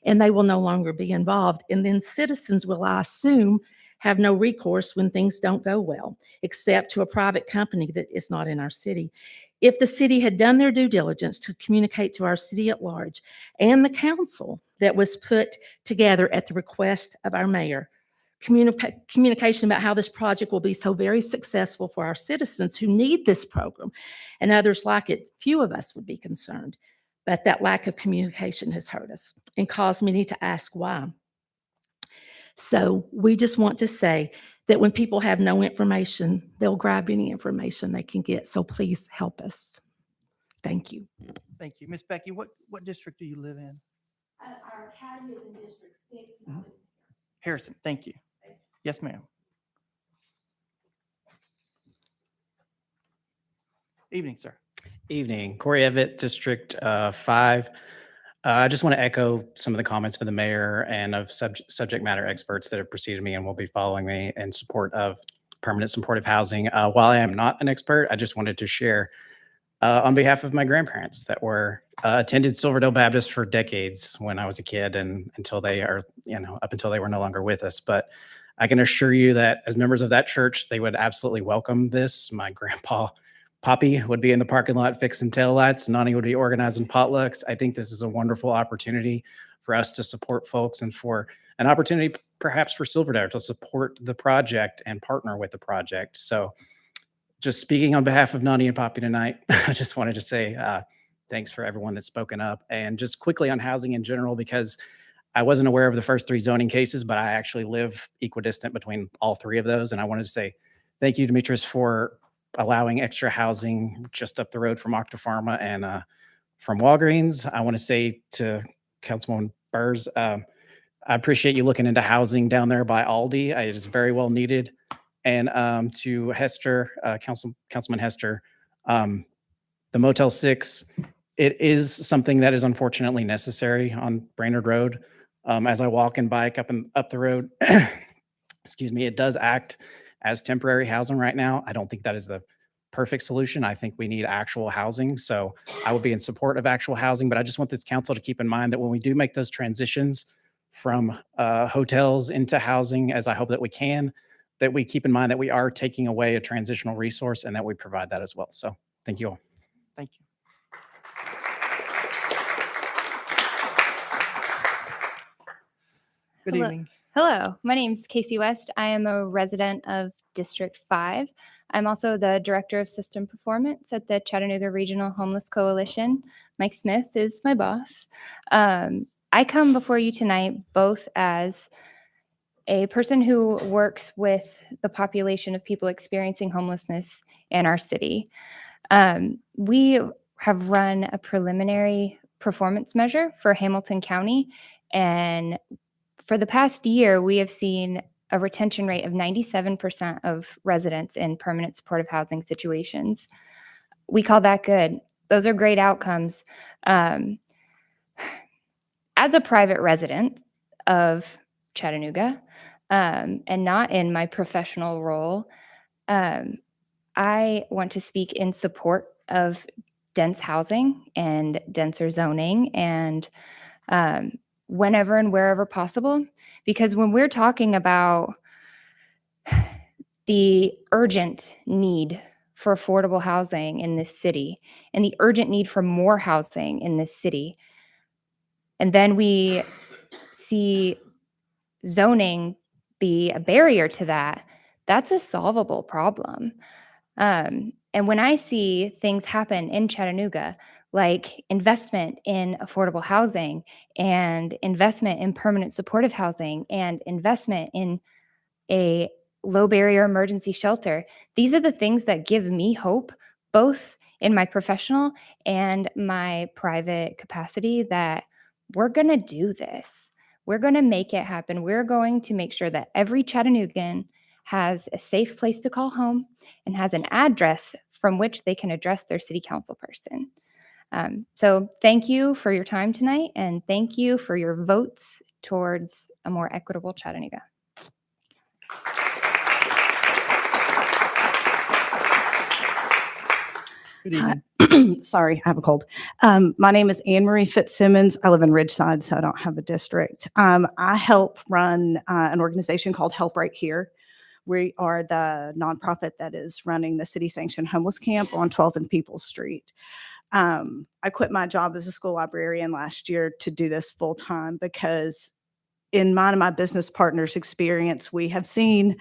and they will no longer be involved. And then citizens will, I assume, have no recourse when things don't go well, except to a private company that is not in our city. If the city had done their due diligence to communicate to our city at large and the council that was put together at the request of our mayor, communication about how this project will be so very successful for our citizens who need this program and others like it. Few of us would be concerned, but that lack of communication has hurt us and caused many to ask why. So we just want to say that when people have no information, they'll grab any information they can get. So please help us. Thank you. Thank you. Miss Becky, what district do you live in? Our academy is in District 6. Harrison, thank you. Yes, ma'am. Evening, sir. Evening. Corey Evett, District 5. I just want to echo some of the comments for the mayor and of subject matter experts that have preceded me and will be following me in support of permanent supportive housing. While I am not an expert, I just wanted to share on behalf of my grandparents that were attended Silverdale Baptist for decades when I was a kid and until they are, up until they were no longer with us. But I can assure you that as members of that church, they would absolutely welcome this. My grandpa, Poppy, would be in the parking lot fixing taillights. Nani would be organizing potlucks. I think this is a wonderful opportunity for us to support folks and for an opportunity perhaps for Silverdale to support the project and partner with the project. So just speaking on behalf of Nani and Poppy tonight, I just wanted to say thanks for everyone that's spoken up. And just quickly on housing in general, because I wasn't aware of the first 3 zoning cases, but I actually live equidistant between all 3 of those. And I wanted to say thank you, Demetrius, for allowing extra housing just up the road from Octapharma and from Walgreens. I want to say to Councilwoman Burrs, I appreciate you looking into housing down there by Aldi. It is very well needed. And to Hester, Councilman Hester, the Motel 6, it is something that is unfortunately necessary on Brainerd Road. As I walk and bike up the road, excuse me, it does act as temporary housing right now. I don't think that is the perfect solution. I think we need actual housing. So I would be in support of actual housing, but I just want this council to keep in mind that when we do make those transitions from hotels into housing, as I hope that we can, that we keep in mind that we are taking away a transitional resource and that we provide that as well. So thank you all. Thank you. Good Hello. evening. Hello, my name is Casey West. I am a resident of District 5. I'm also the Director of System Performance at the Chattanooga Regional Homeless Coalition. Mike Smith is my boss. I come before you tonight both as a person who works with the population of people experiencing homelessness in our city. We have run a preliminary performance measure for Hamilton County, and for the past year, we have seen a retention rate of 97% of residents in permanent supportive housing situations. We call that good. Those are great outcomes. As a private resident of Chattanooga, and not in my professional role, I want to speak in support of dense housing and denser zoning and whenever and wherever possible. Because when we're talking about the urgent need for affordable housing in this city and the urgent need for more housing in this city, and then we see zoning be a barrier to that, that's a solvable problem. And when I see things happen in Chattanooga, like investment in affordable housing and investment in permanent supportive housing and investment in a low barrier emergency shelter, these are the things that give me hope, both in my professional and my private capacity, that we're going to do this. We're going to make it happen. We're going to make sure that every Chattanoogan has a safe place to call home and has an address from which they can address their city council person. So thank you for your time tonight, and thank you for your votes towards a more equitable Chattanooga. Good evening. Sorry, I have a cold. My name is Anne Marie Fitzsimmons. I live in Ridgeside, so I don't have a district. I help run an organization called Help Right Here. We are the nonprofit that is running the city-sanctioned homeless camp on 12th and Peoples Street. I quit my job as a school librarian last year to do this full-time because in mine and my business partner's experience, we have seen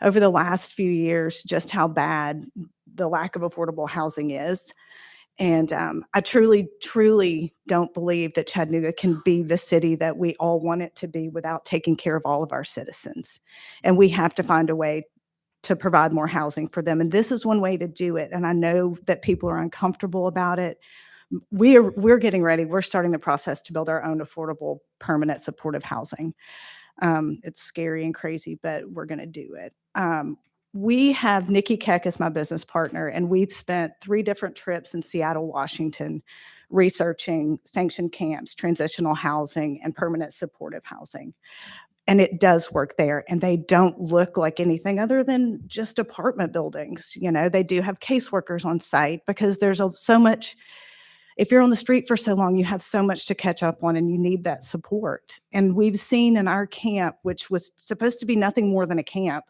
over the last few years just how bad the lack of affordable housing is. And I truly, truly don't believe that Chattanooga can be the city that we all want it to be without taking care of all of our citizens. And we have to find a way to provide more housing for them. And this is one way to do it. And I know that people are uncomfortable about it. We're getting ready. We're starting the process to build our own affordable, permanent, supportive housing. It's scary and crazy, but we're going to do it. We have Nikki Keck as my business partner, and we've spent 3 different trips in Seattle, Washington, researching sanctioned camps, transitional housing, and permanent supportive housing. And it does work there, and they don't look like anything other than just apartment buildings. You know, they do have caseworkers on site because there's so much. If you're on the street for so long, you have so much to catch up on and you need that support. And we've seen in our camp, which was supposed to be nothing more than a camp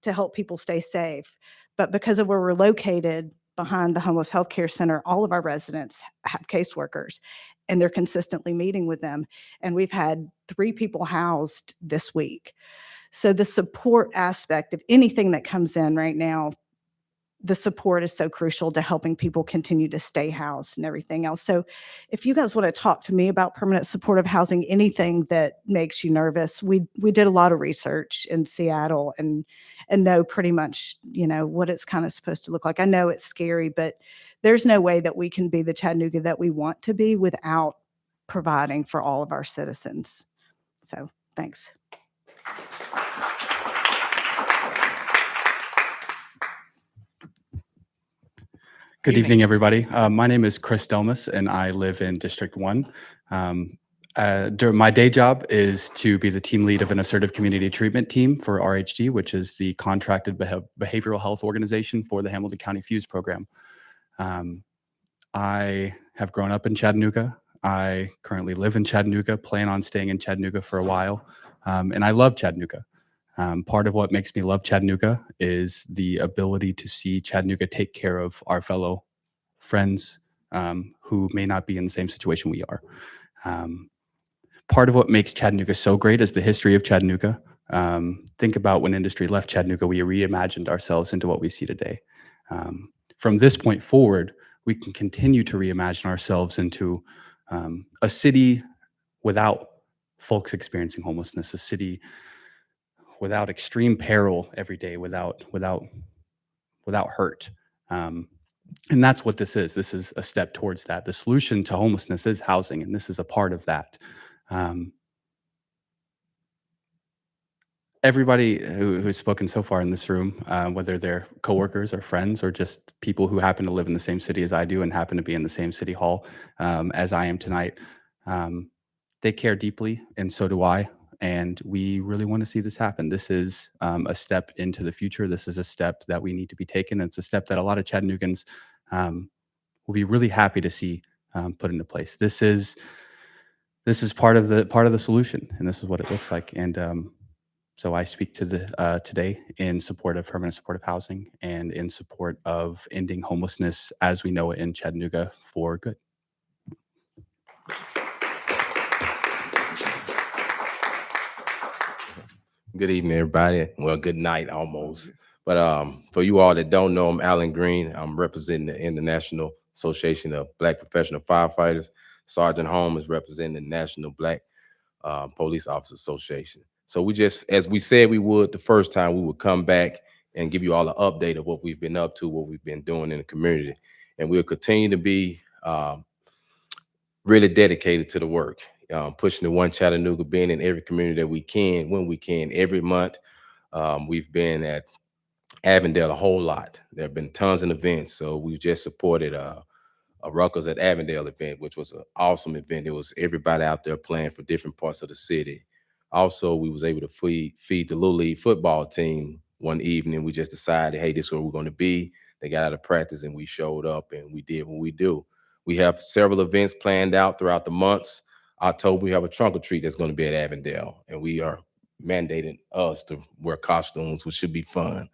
to help people stay safe, but because of where we're located behind the Homeless Healthcare Center, all of our residents have caseworkers and they're consistently meeting with them. And we've had 3 people housed this week. So the support aspect of anything that comes in right now, the support is so crucial to helping people continue to stay housed and everything else. So if you guys want to talk to me about permanent supportive housing, anything that makes you nervous, we did a lot of research in Seattle and know pretty much, you know, what it's kind of supposed to look like. I know it's scary, but there's no way that we can be the Chattanooga that we want to be without providing for all of our citizens. So thanks. Good evening, everybody. My name is Chris Domas, and I live in District 1. My day job is to be the team lead of an assertive community treatment team for RHG, which is the contracted behavioral health organization for the Hamilton County Fuse program. I have grown up in Chattanooga. I currently live in Chattanooga, plan on staying in Chattanooga for a while, and I love Chattanooga. Part of what makes me love Chattanooga is the ability to see Chattanooga take care of our fellow friends who may not be in the same situation we are. Part of what makes Chattanooga so great is the history of Chattanooga. Think about when industry left Chattanooga, we reimagined ourselves into what we see today. From this point forward, we can continue to reimagine ourselves into a city without folks experiencing homelessness, a city without extreme peril every day, without hurt. And that's what this is. This is a step towards that. The solution to homelessness is housing, and this is a part of that. Everybody who's spoken so far in this room, whether they're coworkers or friends or just people who happen to live in the same city as I do and happen to be in the same city hall as I am tonight, they care deeply, and so do I. And we really want to see this happen. This is a step into the future. This is a step that we need to be taken. It's a step that a lot of Chattanoogans will be really happy to see put into place. This is part of the solution, and this is what it looks like. And so I speak to today in support of permanent supportive housing and in support of ending homelessness as we know it in Chattanooga for good. Good evening, everybody. Well, good night almost. But for you all that don't know, I'm Alan Green. I'm representing the International Association of Black Professional Firefighters. Sergeant Holm is representing the National Black Police Officers Association. So we just, as we said we would the first time, we would come back and give you all an update of what we've been up to, what we've been doing in the community. And we'll continue to be really dedicated to the work. Pushing the One Chattanooga, being in every community that we can, when we can, every month. We've been at Avondale a whole lot. There have been tons of events. So we've just supported a Ruckers at Avondale event, which was an awesome event. It was everybody out there playing for different parts of the city. Also, we was able to feed the Little League football team one evening. We just decided, hey, this is where we're going to be. They got out of practice and we showed up and we did what we do. We have several events planned out throughout the months. October, we have a trunk or treat that's going to be at Avondale, and we are mandating us to wear costumes, which should be fun.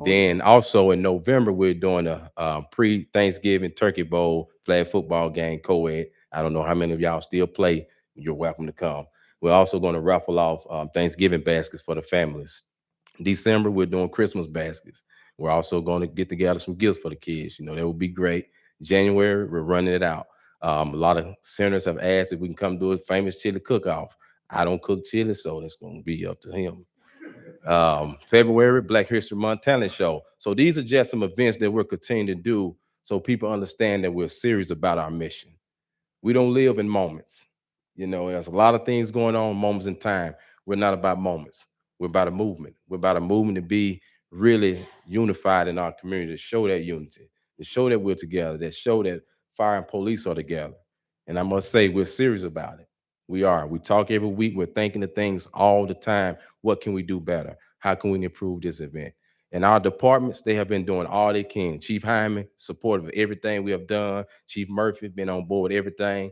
Then also in November, we're doing a pre-Thanksgiving Turkey Bowl flag football game, co-ed. I don't know how many of y'all still play. You're welcome to come. We're also going to raffle off Thanksgiving baskets for the families. December, we're doing Christmas baskets. We're also going to get together some gifts for the kids. You know, that would be great. January, we're running it out. A lot of senators have asked if we can come do a famous chili cook-off. I don't cook chili, so that's going to be up to him. February, Black History Month talent show. So these are just some events that we're continuing to do so people understand that we're serious about our mission. We don't live in moments. You know, there's a lot of things going on, moments in time. We're not about moments. We're about a movement. We're about a movement to be really unified in our community, to show that unity, to show that we're together, to show that fire and police are together. And I must say, we're serious about it. We are. We talk every week. We're thinking of things all the time. What can we do better? How can we improve this event? And our departments, they have been doing all they can. Chief Hyman, supportive of everything we have done. Chief Murphy, been on board with everything.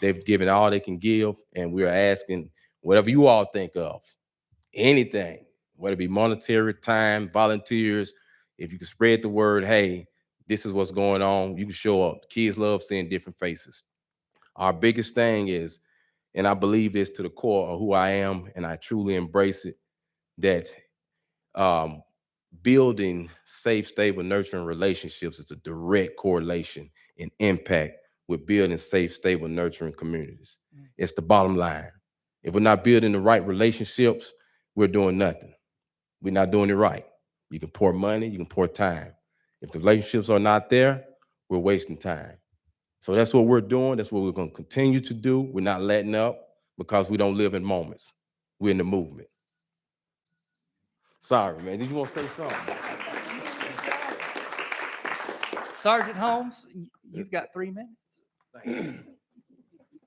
They've given all they can give, and we're asking whatever you all think of, anything, whether it be monetary, time, volunteers, if you can spread the word, hey, this is what's going on, you can show up. Kids love seeing different faces. Our biggest thing is, and I believe this to the core of who I am, and I truly embrace it, that building safe, stable, nurturing relationships is a direct correlation and impact with building safe, stable, nurturing communities. It's the bottom line. If we're not building the right relationships, we're doing nothing. We're not doing it right. You can pour money, you can pour time. If the relationships are not there, we're wasting time. So that's what we're doing. That's what we're going to continue to do. We're not letting up because we don't live in moments. We're in the movement. Sorry, man. Did you want to say something? Sergeant Holmes, you've got 3 minutes.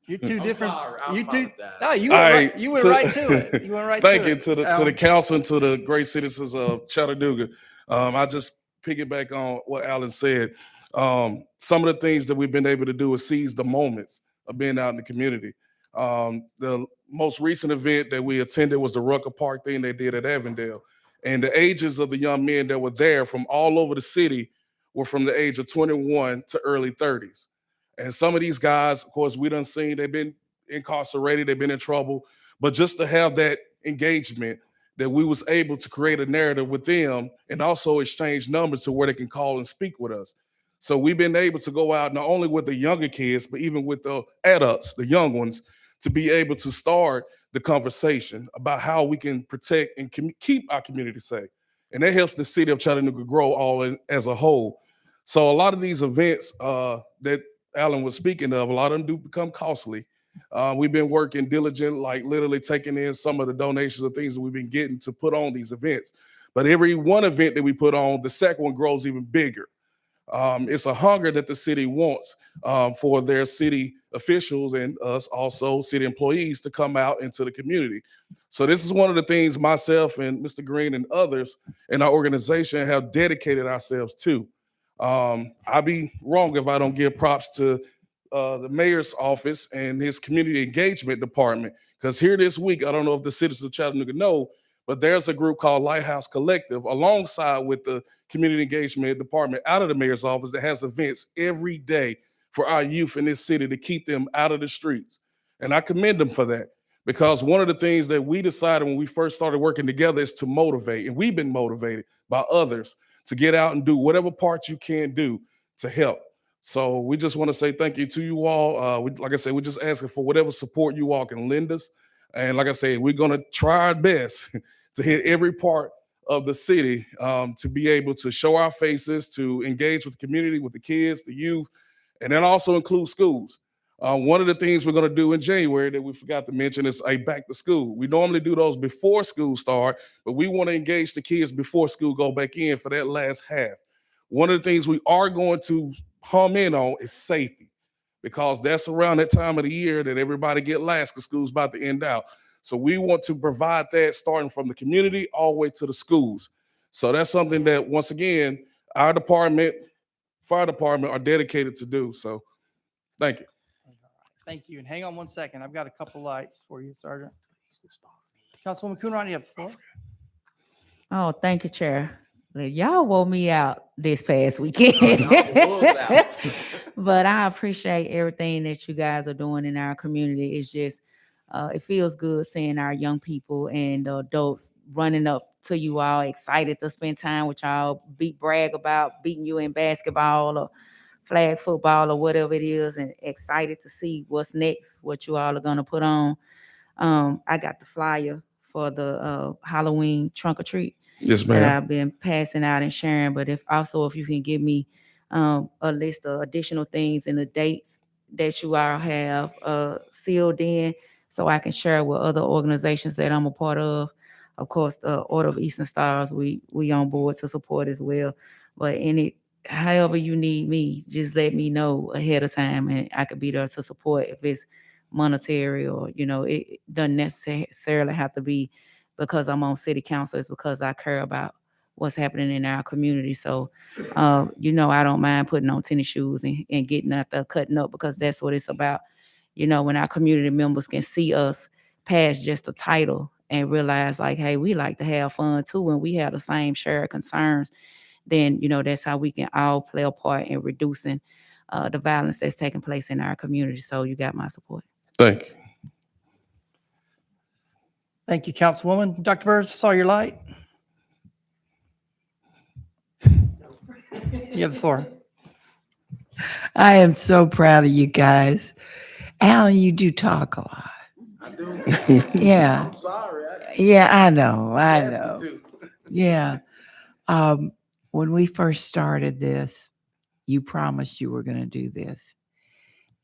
You're two different. Sorry, I you two. apologize. No, you All went right, right. You went to- right to it. You went right. Thank to you it. to the Alan. council and to the great citizens of Chattanooga. I just piggyback on what Alan said. Some of the things that we've been able to do is seize the moments of being out in the community. The most recent event that we attended was the Rucker Park thing they did at Avondale. And the ages of the young men that were there from all over the city were from the age of 21 to early 30s. And some of these guys, of course, we done seen, they've been incarcerated, they've been in trouble. But just to have that engagement, that we was able to create a narrative with them and also exchange numbers to where they can call and speak with us. So we've been able to go out not only with the younger kids, but even with the adults, the young ones, to be able to start the conversation about how we can protect and keep our community safe. And that helps the city of Chattanooga grow as a whole. So a lot of these events that Alan was speaking of, a lot of them do become costly. We've been working diligent, like literally taking in some of the donations of things that we've been getting to put on these events. But every one event that we put on, the second one grows even bigger. It's a hunger that the city wants for their city officials and us also city employees to come out into the community. So this is one of the things myself and Mr. Green and others in our organization have dedicated ourselves to. I'd be wrong if I don't give props to the mayor's office and his community engagement department, because here this week, I don't know if the citizens of Chattanooga know, but there's a group called Lighthouse Collective alongside with the community engagement department out of the mayor's office that has events every day for our youth in this city to keep them out of the streets. And I commend them for that, because one of the things that we decided when we first started working together is to motivate. And we've been motivated by others to get out and do whatever part you can do to help. So we just want to say thank you to you all. Like I said, we're just asking for whatever support you all can lend us. And like I say, we're going to try our best to hit every part of the city to be able to show our faces, to engage with the community, with the kids, the youth, and then also include schools. One of the things we're going to do in January that we forgot to mention is a back to school. We normally do those before school start, but we want to engage the kids before school go back in for that last half. One of the things we are going to hum in on is safety, because that's around that time of the year that everybody get last because school's about to end out. So we want to provide that starting from the community all the way to the schools. So that's something that, once again, our department, fire department are dedicated to do. So thank you. Thank you. And hang on 1 second. I've got a couple lights for you, Sergeant. Councilwoman Coonrod, you have the floor. Oh, thank you, Chair. Y'all wore me out this past weekend. But I appreciate everything that you guys are doing in our community. It's just It feels good seeing our young people and adults running up to you all, excited to spend time with y'all, brag about beating you in basketball or flag football or whatever it is, and excited to see what's next, what you all are gonna put on. I got the flyer for the Halloween trunk or treat Yes, that ma'am. I've been passing out and sharing. But if you can give me a list of additional things and the dates that you all have sealed in, so I can share with other organizations that I'm a part of. Of course, the Order of Eastern Stars, we on board to support as well. But however you need me, just let me know ahead of time, and I could be there to support if it's monetary or it doesn't necessarily have to be because I'm on city council. It's because I care about what's happening in our community. So I don't mind putting on tennis shoes and getting out there cutting up, because that's what it's about. When our community members can see us past just a title and realize like, hey, we like to have fun too, and we have the same shared concerns, then that's how we can all play a part in reducing the violence that's taking place in our community. So you got my support. Thank you. Thank you, Councilwoman. Dr. Burrs, I saw your light. You have the floor. I am so proud of you guys. Alan, you do talk a lot. I do. Yeah. I'm sorry. Yeah, I know. I Asked me know. to. Yeah. When we first started this, you promised you were going to do this.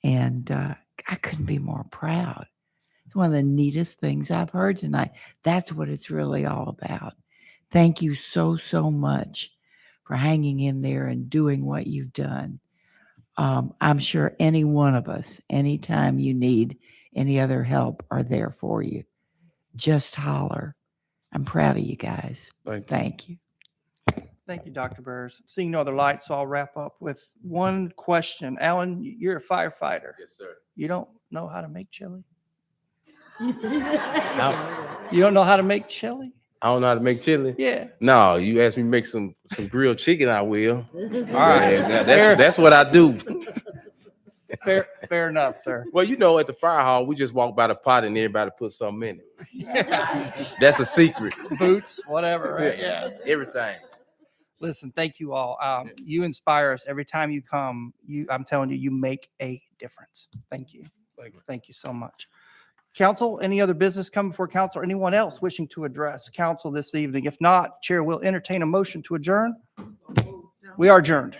And I couldn't be more proud. It's one of the neatest things I've heard tonight. That's what it's really all about. Thank you so, so much for hanging in there and doing what you've done. I'm sure any one of us, anytime you need any other help, are there for you. Just holler. I'm proud of you guys. Thank you. Thank you, Dr. Burrs. Seeing no other lights, so I'll wrap up with one question. Alan, you're a firefighter. Yes, sir. You don't know how to make chili? I You don't know how to make chili? don't know how to make chili. Yeah. No, you asked me to make some grilled chicken, I will. All right. Yeah, that's what I do. Fair enough, sir. Well, at the fire hall, we just walk by the pot and everybody put something in it. That's a secret. Boots, whatever, right? Yeah. Everything. Listen, thank you all. You inspire us every time you come. I'm telling you, you make a difference. Thank you. Thank you so much. Council, any other business coming before council, or anyone else wishing to address council this evening? If not, Chair will entertain a motion to adjourn. We are adjourned.